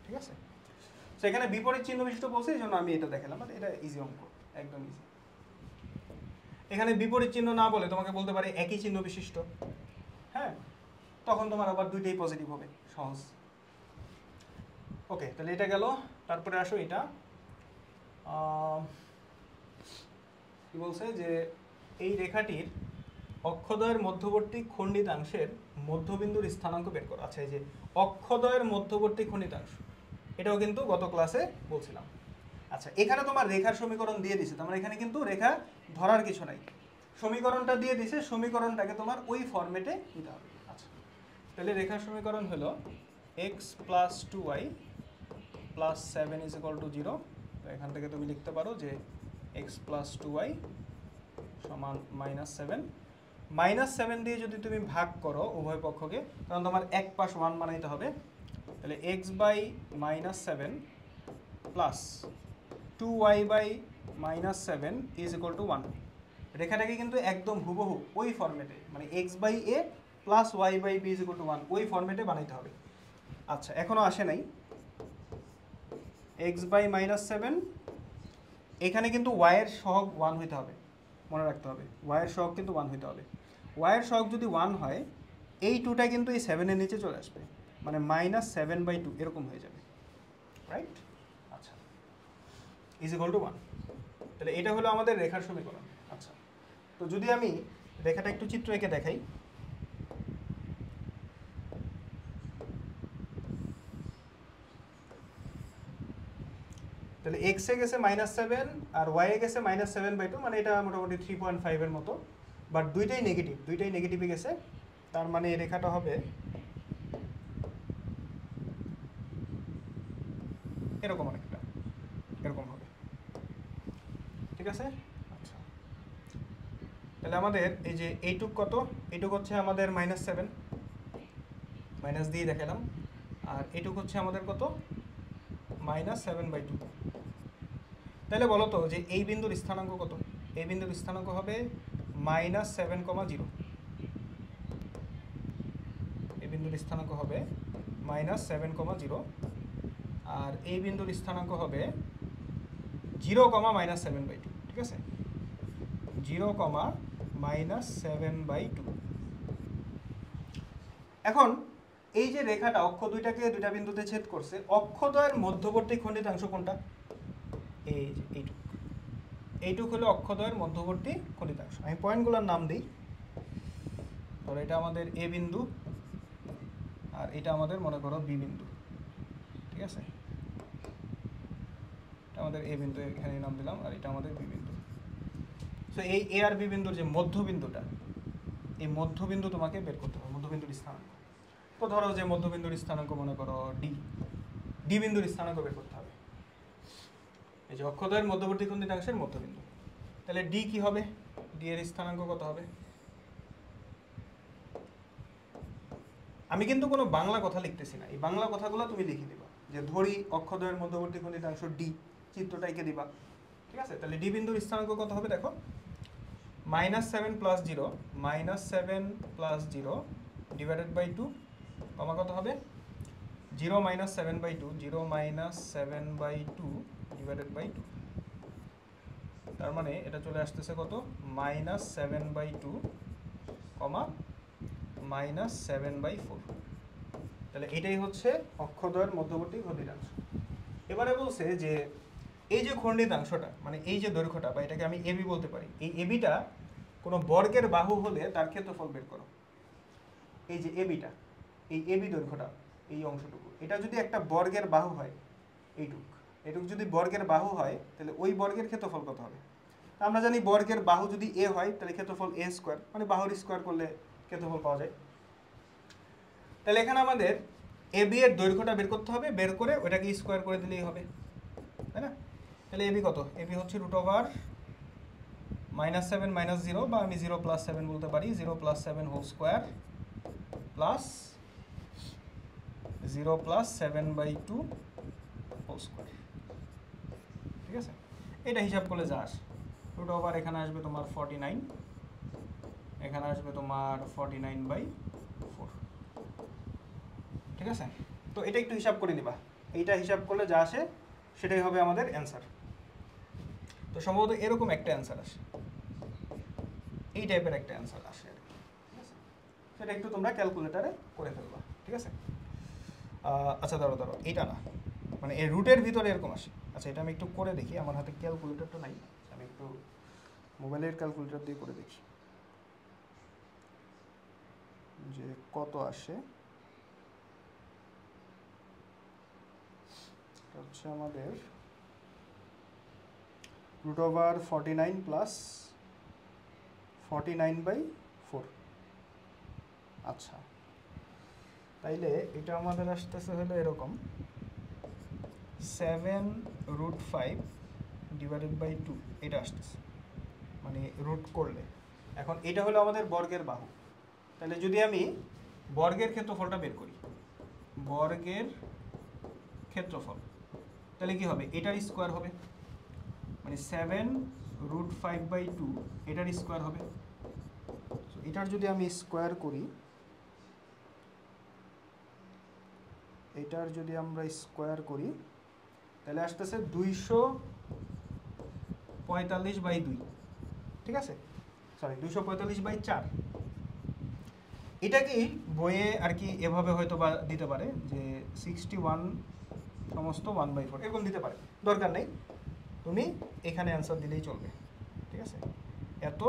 ঠিক আছে? তো এখানে বিপরীত চিহ্ন বিশিষ্ট বলছে, এই জন্য আমি এটা দেখালাম, এটা ইজি অঙ্ক, একদম ইজি। এখানে বিপরীত চিহ্ন না বলে তোমাকে বলতে পারে একই চিহ্ন বিশিষ্ট, হ্যাঁ, তখন তোমার আবার দুইটাই পজিটিভ হবে, সহজ। ওকে, তাহলে এটা গেল। তারপরে আসো এটা কি বলছে, যে এই রেখাটির অক্ষদ্বয়ের মধ্যবর্তী খণ্ডিতাংশের মধ্যবিন্দুর স্থানাঙ্ক বের করো। আচ্ছা, এই যে অক্ষদ্বয়ের মধ্যবর্তী খণ্ডিতাংশ, এটাও কিন্তু গত ক্লাসে বলছিলাম। আচ্ছা, এখানে তোমার রেখার সমীকরণ দিয়ে দিছে, তোমার এখানে কিন্তু রেখা ধরার কিছু নাই, সমীকরণটা দিয়ে দিছে, সমীকরণটাকে তোমার ওই ফরম্যাটে নিতে হবে। আচ্ছা, তাহলে রেখার সমীকরণ হলো x plus 2y plus 7 is equal to 0। তো এখান থেকে তুমি লিখতে পারো যে x প্লাস 2y সমান -7। -7 দিয়ে যদি তুমি ভাগ করো উভয় পক্ষকে, কারণ তোমার এক পাশ 1 বানাইতে হবে, তাহলে x/-7 plus 2y/-7 is equal to 1। রেখাটাকে কিন্তু একদম হুবহু ওই ফরম্যাটে, মানে x/a প্লাস y/b = 1 ওই ফরম্যাটে বানাইতে হবে। আচ্ছা, এখনো আসে নাই। x/-7, এখানে কিন্তু y এর সহগ 1 হইতে হবে, মনে রাখতে হবে y এর সহগ কিন্তু 1 হইতে হবে। y এর সহগ যদি 1 হয়, এই 2টা কিন্তু এই 7 এর নিচে চলে আসবে, মানে -7/2 এরকম হয়ে যাবে, রাইট? আচ্ছা, = 1। তাহলে এটা হলো আমাদের রেখার সমীকরণ। আচ্ছা, তো যদি আমি রেখাটা একটু চিত্র এঁকে দেখাই, তাহলে x এ গেছে -7 আর y এ গেছে -7/2, মানে এটা মোটামুটি 3.5 এর মতো, বাট দুইটাই নেগেটিভে গেছে। তার মানে এই রেখাটা হবে এরকম, অনেকটা এরকম হবে, ঠিক আছে? আচ্ছা, তাহলে আমাদের এই যে এইটুক কত, এইটুক হচ্ছে আমাদের -7, মাইনাস দিয়ে দেখালাম, আর এইটুক হচ্ছে আমাদের কত, -7/2। তাহলে বলো তো যে এই বিন্দুর স্থানাঙ্ক কত? এই বিন্দুর স্থানাঙ্ক হবে -7,0। এই বিন্দুর স্থানাঙ্ক হবে -7,0, আর এই বিন্দুর স্থানাঙ্ক হবে 0,-7/2, ঠিক আছে? 0,-7/2। এখন এই যে রেখাটা অক্ষ দুইটাকে দুইটা বিন্দুতে ছেদ করছে, অক্ষদ্বয়ের মধ্যবর্তী খণ্ডিতাংশ কোনটা? এই যে এইটুক হলো অক্ষদ্বয়ের মধ্যবর্তী খণ্ডিতাংশ। আমি পয়েন্টগুলোর নাম দিই। ধরো এটা আমাদের এ বিন্দু, আর এটা আমাদের মনে করো বি বিন্দু, ঠিক আছে? এটা আমাদের এ বিন্দু, এখানে নাম দিলাম, আর এটা আমাদের বি বিন্দু। সো এই এ আর বি বিন্দুর যে মধ্যবিন্দুটা, এই মধ্যবিন্দু তোমাকে বের করতে হবে, মধ্যবিন্দুর স্থানাঙ্ক। তো ধরো যে মধ্যবিন্দুর স্থানাঙ্ক মনে করো ডি বিন্দুর স্থানাঙ্ক বের করতে হবে, এই যে অক্ষদ্বয়ের মধ্যবর্তী খণ্ডিতাংশের মধ্যবিন্দু। তাহলে ডি কি হবে? ডি এর স্থানাঙ্ক কত হবে? আমি কিন্তু কোনো বাংলা কথা লিখতেছি না, এই বাংলা কথাগুলো তুমি লিখে দিবা, যে ধরি অক্ষদ্বয়ের মধ্যবর্তী খণ্ডিতাংশ ডি, চিত্রটা এঁকে দিবা, ঠিক আছে? তাহলে ডি বিন্দুর স্থানাঙ্ক কত হবে দেখো, -7 + 0, -7 + 0 /2, কমা কত হবে 0-7/2, 0-7/2 /2। তার মানে এটা চলে আসতেছে কত, -7/2, -7/4। তাহলে এটাই হচ্ছে অক্ষদ্বয়ের মধ্যবর্তী খণ্ডিতাংশ। এবারে বলছে যে এই যে খণ্ডিতাংশটা, মানে এই যে দৈর্ঘ্যটা, বা এটাকে আমি এবি বলতে পারি, এই এবিটা কোনো বর্গের বাহু হলে তার ক্ষেত্রফল বের করো। এই যে এবিটা, এই এবি দৈর্ঘ্যটা, এই অংশটুকু, এটা যদি একটা বর্গের বাহু হয়, এইটুক যদি বর্গের বাহু হয়, তাহলে ওই বর্গের ক্ষেত্রফল কত হবে? আমরা জানি বর্গের বাহু যদি এ হয়, তাহলে ক্ষেত্রফল a স্কোয়ার, মানে বাহুর স্কোয়ার করলে ক্ষেত্রফল পাওয়া যায়। তাহলে এখানে আমাদের এবি এর দৈর্ঘ্যটা বের করতে হবে, বের করে ওটাকে স্কোয়ার করে দিলেই হবে, তাই না? তাহলে এবি কত? এবি হচ্ছে √(-7 - 0), বা আমি 0 + 7 বলতে পারি, 0 + 7 whole square plus 0 + 7/2 whole square, ঠিক আছে? এটা হিসাব করলে যা আসে, √, এখানে আসবে তোমার 49, এখানে আসবে তোমার 49/4, ঠিক আছে? তো এটা একটু হিসাব করে নিবা, এইটা হিসাব করলে যা আসে সেটাই হবে আমাদের অ্যান্সার। তো সম্ভবত এরকম একটা অ্যান্সার আসে, এই টাইপের একটা অ্যান্সার আসে আর কি, ঠিক আছে? সেটা একটু তোমরা ক্যালকুলেটারে করে ফেলবা, ঠিক আছে? আচ্ছা ধরো এইটা না, মানে এই রুটের ভিতরে এরকম আসে। আচ্ছা, এটা আমি একটু করে দেখি, আমার হাতে ক্যালকুলেটরটা নাই, আমি একটু মোবাইলের ক্যালকুলেটর দিয়ে করে দেখি যে কত আসে। এটা হচ্ছে আমাদের √49 + 49/4। আচ্ছা, তাইলে এটা আমাদের আসতেছে হলো এরকম, 7√5 /2 এটা আসতেছে, মানে রুট করলে। এখন এটা হলো আমাদের বর্গের বাহু। তাহলে যদি আমি বর্গের ক্ষেত্রফলটা বের করি, বর্গের ক্ষেত্রফল, তাহলে কি হবে? এটার স্কোয়ার হবে, মানে √5/2 এটার স্কোয়ার হবে। এটার যদি আমি স্কোয়ার করি, এটার যদি আমরা স্কোয়ার করি তাহলে আসতেছে 245/2, ঠিক আছে, সরি 245/4। এটাকেই বইয়ে আর কি এভাবে হয়তো বা দিতে পারে যে 61 সমস্ত 1/4 এরকম দিতে পারে, দরকার নেই, তুমি এখানে অ্যান্সার দিলেই চলবে, ঠিক আছে। এত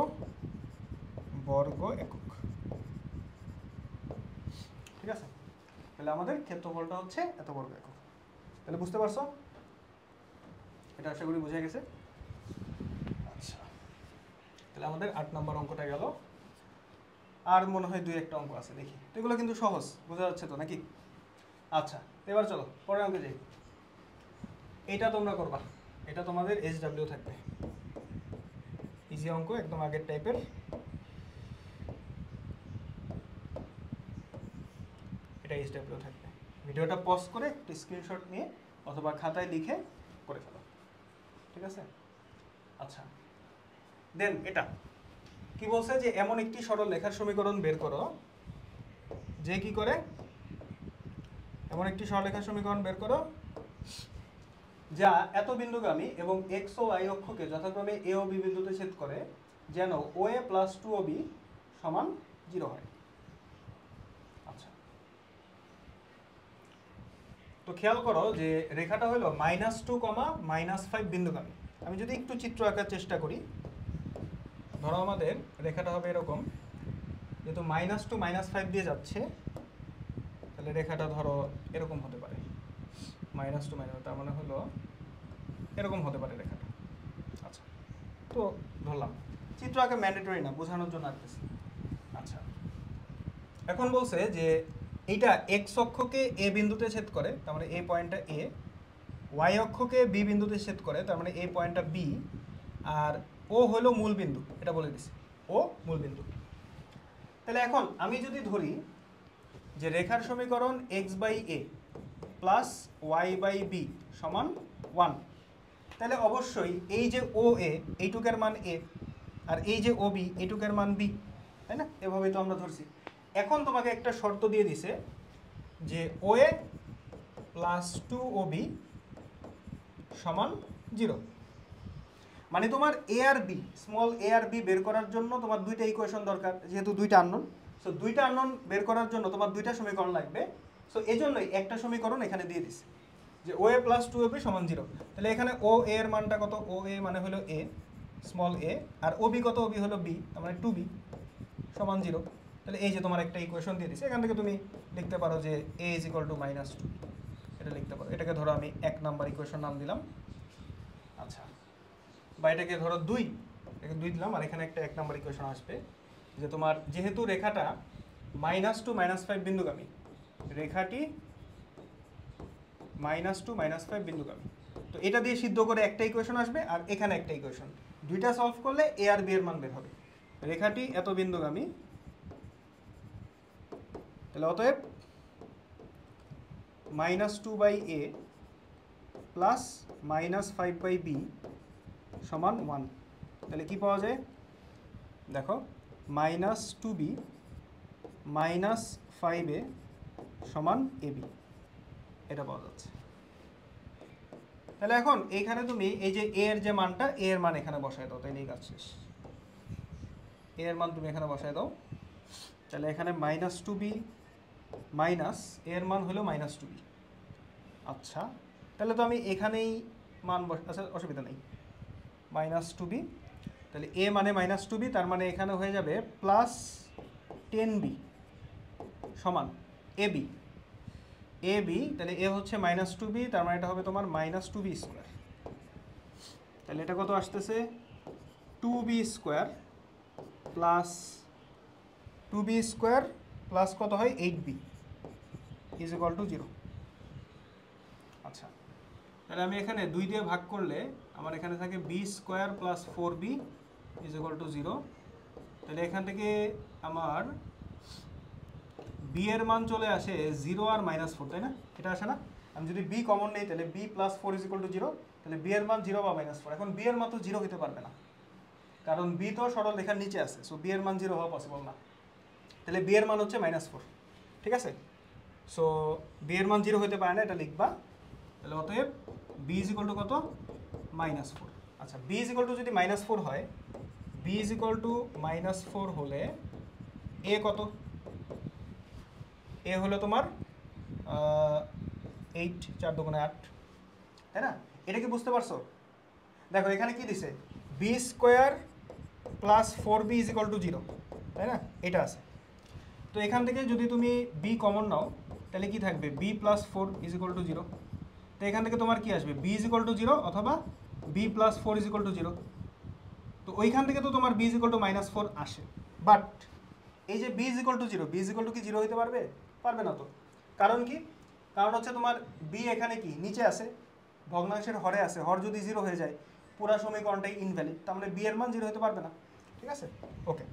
বর্গ একক, ঠিক আছে। তাহলে আমাদের ক্ষেত্রফলটা হচ্ছে এত বর্গ একক। তাহলে বুঝতে পারছো? এটা আশা করি বোঝা গেছে। আচ্ছা, তাহলে আমাদের 8 নম্বর অঙ্কটা গেল। আর মনে হয় 2-1টা অঙ্ক আছে, দেখি। তো এগুলো কিন্তু সহজ, বোঝা যাচ্ছে তো নাকি? আচ্ছা, এবার চলো পরের অঙ্কে যাই। এটা তোমরা করবা, এটা তোমাদের SW থাকবে, ইজি অঙ্ক, একদম আগের টাইপের। এটা SW থাকবে। ভিডিওটা পজ করে একটু স্ক্রিনশট নিয়ে অথবা খাতায় লিখে করে ফেলো, ঠিক আছে। আচ্ছা, দেন এটা কি বলছে যে এমন একটি সরল রেখার সমীকরণ বের করো যে কি করে, এমন একটি সরলরেখার সমীকরণ বের করো যা এত বিন্দুগামী এবং x ও y অক্ষকে যথাক্রমে a ও b বিন্দুতে ছেদ করে, যেন OA + 2OB সমান 0 হয়। আচ্ছা, তো খেয়াল করো যে রেখাটা হলো -2, -5 বিন্দুগামী। আমি যদি একটু চিত্র আঁকার চেষ্টা করি, ধরো আমাদের রেখাটা হবে এরকম, যেহেতু -2 -5 দিয়ে যাচ্ছে, তাহলে রেখাটা ধরো এরকম হতে পারে, -2 তার মানে হলো এরকম হতে পারে রেখাটা। আচ্ছা, তো ধরলাম, চিত্র আঁকা ম্যান্ডেটরি না, বোঝানোর জন্য আঁকতেছি। আচ্ছা, এখন বলছে যে এইটা x অক্ষকে a বিন্দুতে ছেদ করে, তার মানে এই পয়েন্টটা a, y অক্ষকে b বিন্দুতে ছেদ করে, তার মানে এই পয়েন্টটা b, আর ও হলো মূল বিন্দু, এটা বলে দিছি, ও মূল বিন্দু। তাহলে এখন আমি যদি ধরি যে রেখার সমীকরণ x/a প্লাস y/b সমান 1, তাহলে অবশ্যই এই যে OA এইটুকের মান a, আর এই যে OB এইটুকের মান b, তাই না? এভাবেই তো আমরা ধরছি। এখন তোমাকে একটা শর্ত দিয়ে দিছে যে OA + 2OB সমান 0। মানে তোমার a আর b, স্মল a আর b বের করার জন্য তোমার দুইটা ইকুয়েশন দরকার, যেহেতু দুইটা আননোন। সো দুইটা আননোন বের করার জন্য তোমার দুইটা সমীকরণ লাগবে। সো এই জন্যই একটা সমীকরণ এখানে দিয়ে দিছে যে OA + 2OB সমান 0। তাহলে এখানে OA এর মানটা কত? OA মানে হলো a, স্মল a, আর OB কত? OB হলো b, তার মানে 2b সমান 0। তাহলে এই যে তোমার একটা ইকুয়েশন দিয়ে দিছে, এখান থেকে তুমি লিখতে পারো যে a = -2, এটা লিখতে পারো। এটাকে ধরো আমি 1 নাম্বার ইকুয়েশন নাম দিলাম। আচ্ছা, বা এটাকে ধরো 2, এটাকে 2 দিলাম, আর এখানে একটা 1 নাম্বার ইকুয়েশন আসবে যে তোমার যেহেতু রেখাটা -2 -5 বিন্দুগামী, রেখাটি -2 -5 বিন্দুগামী, তো এটা দিয়ে সিদ্ধ করে একটা ইকুয়েশন আসবে, আর এখানে একটা ইকুয়েশন, দুইটা সলভ করলে a আর b এর মান বের হবে। রেখাটি এত বিন্দুগামী, তাহলে অতএব -2/a প্লাস -5/b সমান 1। তাহলে কি পাওয়া যায়? দেখো, -2b -5a সমান ab, এটা পাওয়া যাচ্ছে। তাহলে এখন এইখানে তুমি এই যে a এর যে মানটা, a এর মান এখানে বসায় দাও, তাইলেই কাজ শেষ। a এর মান তুমি এখানে বসায় দাও, তাহলে এখানে -2b মাইনাস a এর মান হলো -2b। আচ্ছা, তাহলে তো আমি এখানেই মান আচ্ছা, অসুবিধা নেই, -2b, তাহলে a মানে -2b, তার মানে এখানে হয়ে যাবে +10b সমান ab। ab, তাহলে a হচ্ছে -2b, তার মানে এটা হবে তোমার -2b²। তাহলে এটা কত আসতেছে? 2b² প্লাস 2b² প্লাস কত হয়? 8b = 0। আচ্ছা, তাহলে আমি এখানে 2 দিয়ে ভাগ করলে আমার এখানে থাকে b² প্লাস 4b = 0। তাহলে এখান থেকে আমার b এর মান চলে আসে 0 আর -4, তাই না? এটা আসে না? আমি যদি b কমন নেই, তাহলে b + 4 = 0, তাহলে b এর মান 0 বা -4। এখন b এর মান তো 0 হতে পারবে না, কারণ বি তো সরল রেখার নিচে আছে, সো বি এর মান 0 হওয়া পসিবল না। তাহলে বি এর মান হচ্ছে -4, ঠিক আছে? সো বি এর মান 0 হতে পারে না, এটা লিখবা। তাহলে অতএব বি ইজ ইকুয়াল টু কত? -4। আচ্ছা, বি ইজ ইকুয়াল টু যদি -4 হয়, বি ইজ ইকুয়াল টু -4 হলে এ কত? এ হলো তোমার 8, 4 দুগুণে 8, তাই না? এটা কি বুঝতে পারছো? দেখো এখানে কি দিছে, b square plus 4b is equal to 0, তাই না? এটা আছে। তো এখান থেকে যদি তুমি বি কমন নাও, তাহলে কি থাকবে? B plus 4 is equal to 0। তো এখান থেকে তোমার কি আসবে? বি ইজ ইকুয়াল টু 0 অথবা b plus 4 is equal to 0। তো ওইখান থেকে তো তোমার বি ইজ ইকুয়াল টু -4 আসে। বাট এই যে b is equal to 0, b is equal to কি 0 হতে পারবে? পারবে না তো। কারণ কি? কারণ হচ্ছে তোমার বি এখানে কি নিচে আছে, ভগ্নাংশের হরে আছে। হর যদি 0 হয়ে যায়, পুরা সমীকরণটাই ইনভ্যালিড। তার মানে বি এর মান 0 হতে পারবে না, ঠিক আছে? ওকে,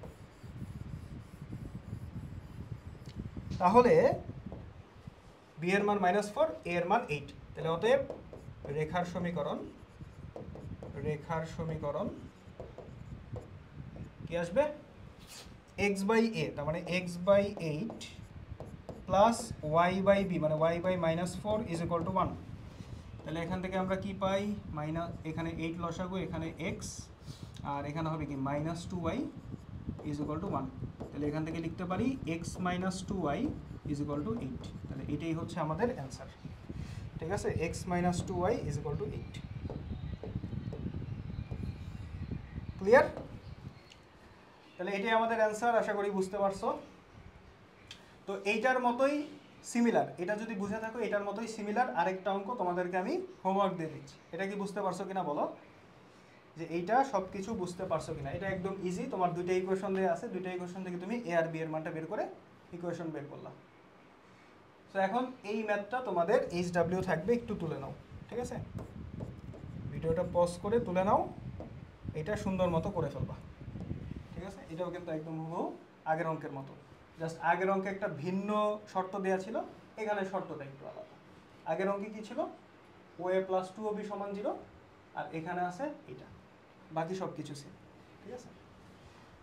তাহলে বি এর মান -4, এ এর মান 8। তাহলে অতএব রেখার সমীকরণ কি আসবে? x/a, তার মানে x/8 প্লাস y/b, মানে y/-4 ইজ ইকুয়াল টু 1। তাহলে এখান থেকে আমরা কি পাই? এখানে 8 লসাগু, এখানে x, আর এখানে হবে কি -2y ইজ ইকুয়াল টু 1। তাহলে এখান থেকে লিখতে পারি x - 2y is equal two 8। তাহলে এটাই হচ্ছে আমাদের অ্যান্সার, ঠিক আছে? x - 2y is equal two 8। Clear? তাহলে এটাই আমাদের অ্যান্সার, আশা করি বুঝতে পারছো। তো এইটার মতোই সিমিলার, এটা যদি বুঝে থাকো, এটার মতোই সিমিলার আরেকটা অঙ্ক তোমাদেরকে আমি হোমওয়ার্ক দিয়ে দিচ্ছি। এটা কি বুঝতে পারছো কিনা বলো, যে এইটা সব কিছু বুঝতে পারছো কিনা? এটা একদম ইজি, তোমার দুইটা ইকুয়েশন দেওয়া আছে, দুইটা ইকুয়েশন থেকে তুমি এ আর বি এর মানটা বের করে ইকুয়েশন বের করলা। তো এখন এই ম্যাথটা তোমাদের HW থাকবে, একটু তুলে নাও, ঠিক আছে? ভিডিওটা পজ করে তুলে নাও, এটা সুন্দর মতো করে ফেলবা, ঠিক আছে? এটাও কিন্তু একদম হুবহু আগের অঙ্কের মতো, জাস্ট আগের অঙ্কে একটা ভিন্ন শর্ত দেওয়া ছিল, এখানে শর্তটা একটু আলাদা। আগের অঙ্কে কি ছিল? ওএ প্লাস 2OB সমান 0, আর এখানে আছে এটা, বাকি সব কিছু সেম, ঠিক আছে?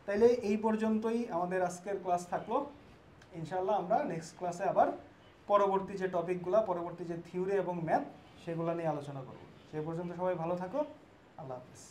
তাইলে এই পর্যন্তই আমাদের আজকের ক্লাস থাকলো। ইনশাআল্লাহ আমরা নেক্সট ক্লাসে আবার পরবর্তী যে টপিকগুলো, পরবর্তী যে থিওরি এবং ম্যাথ, সেগুলো নিয়ে আলোচনা করব। সেই পর্যন্ত সবাই ভালো থাকো, আল্লাহ হাফেজ।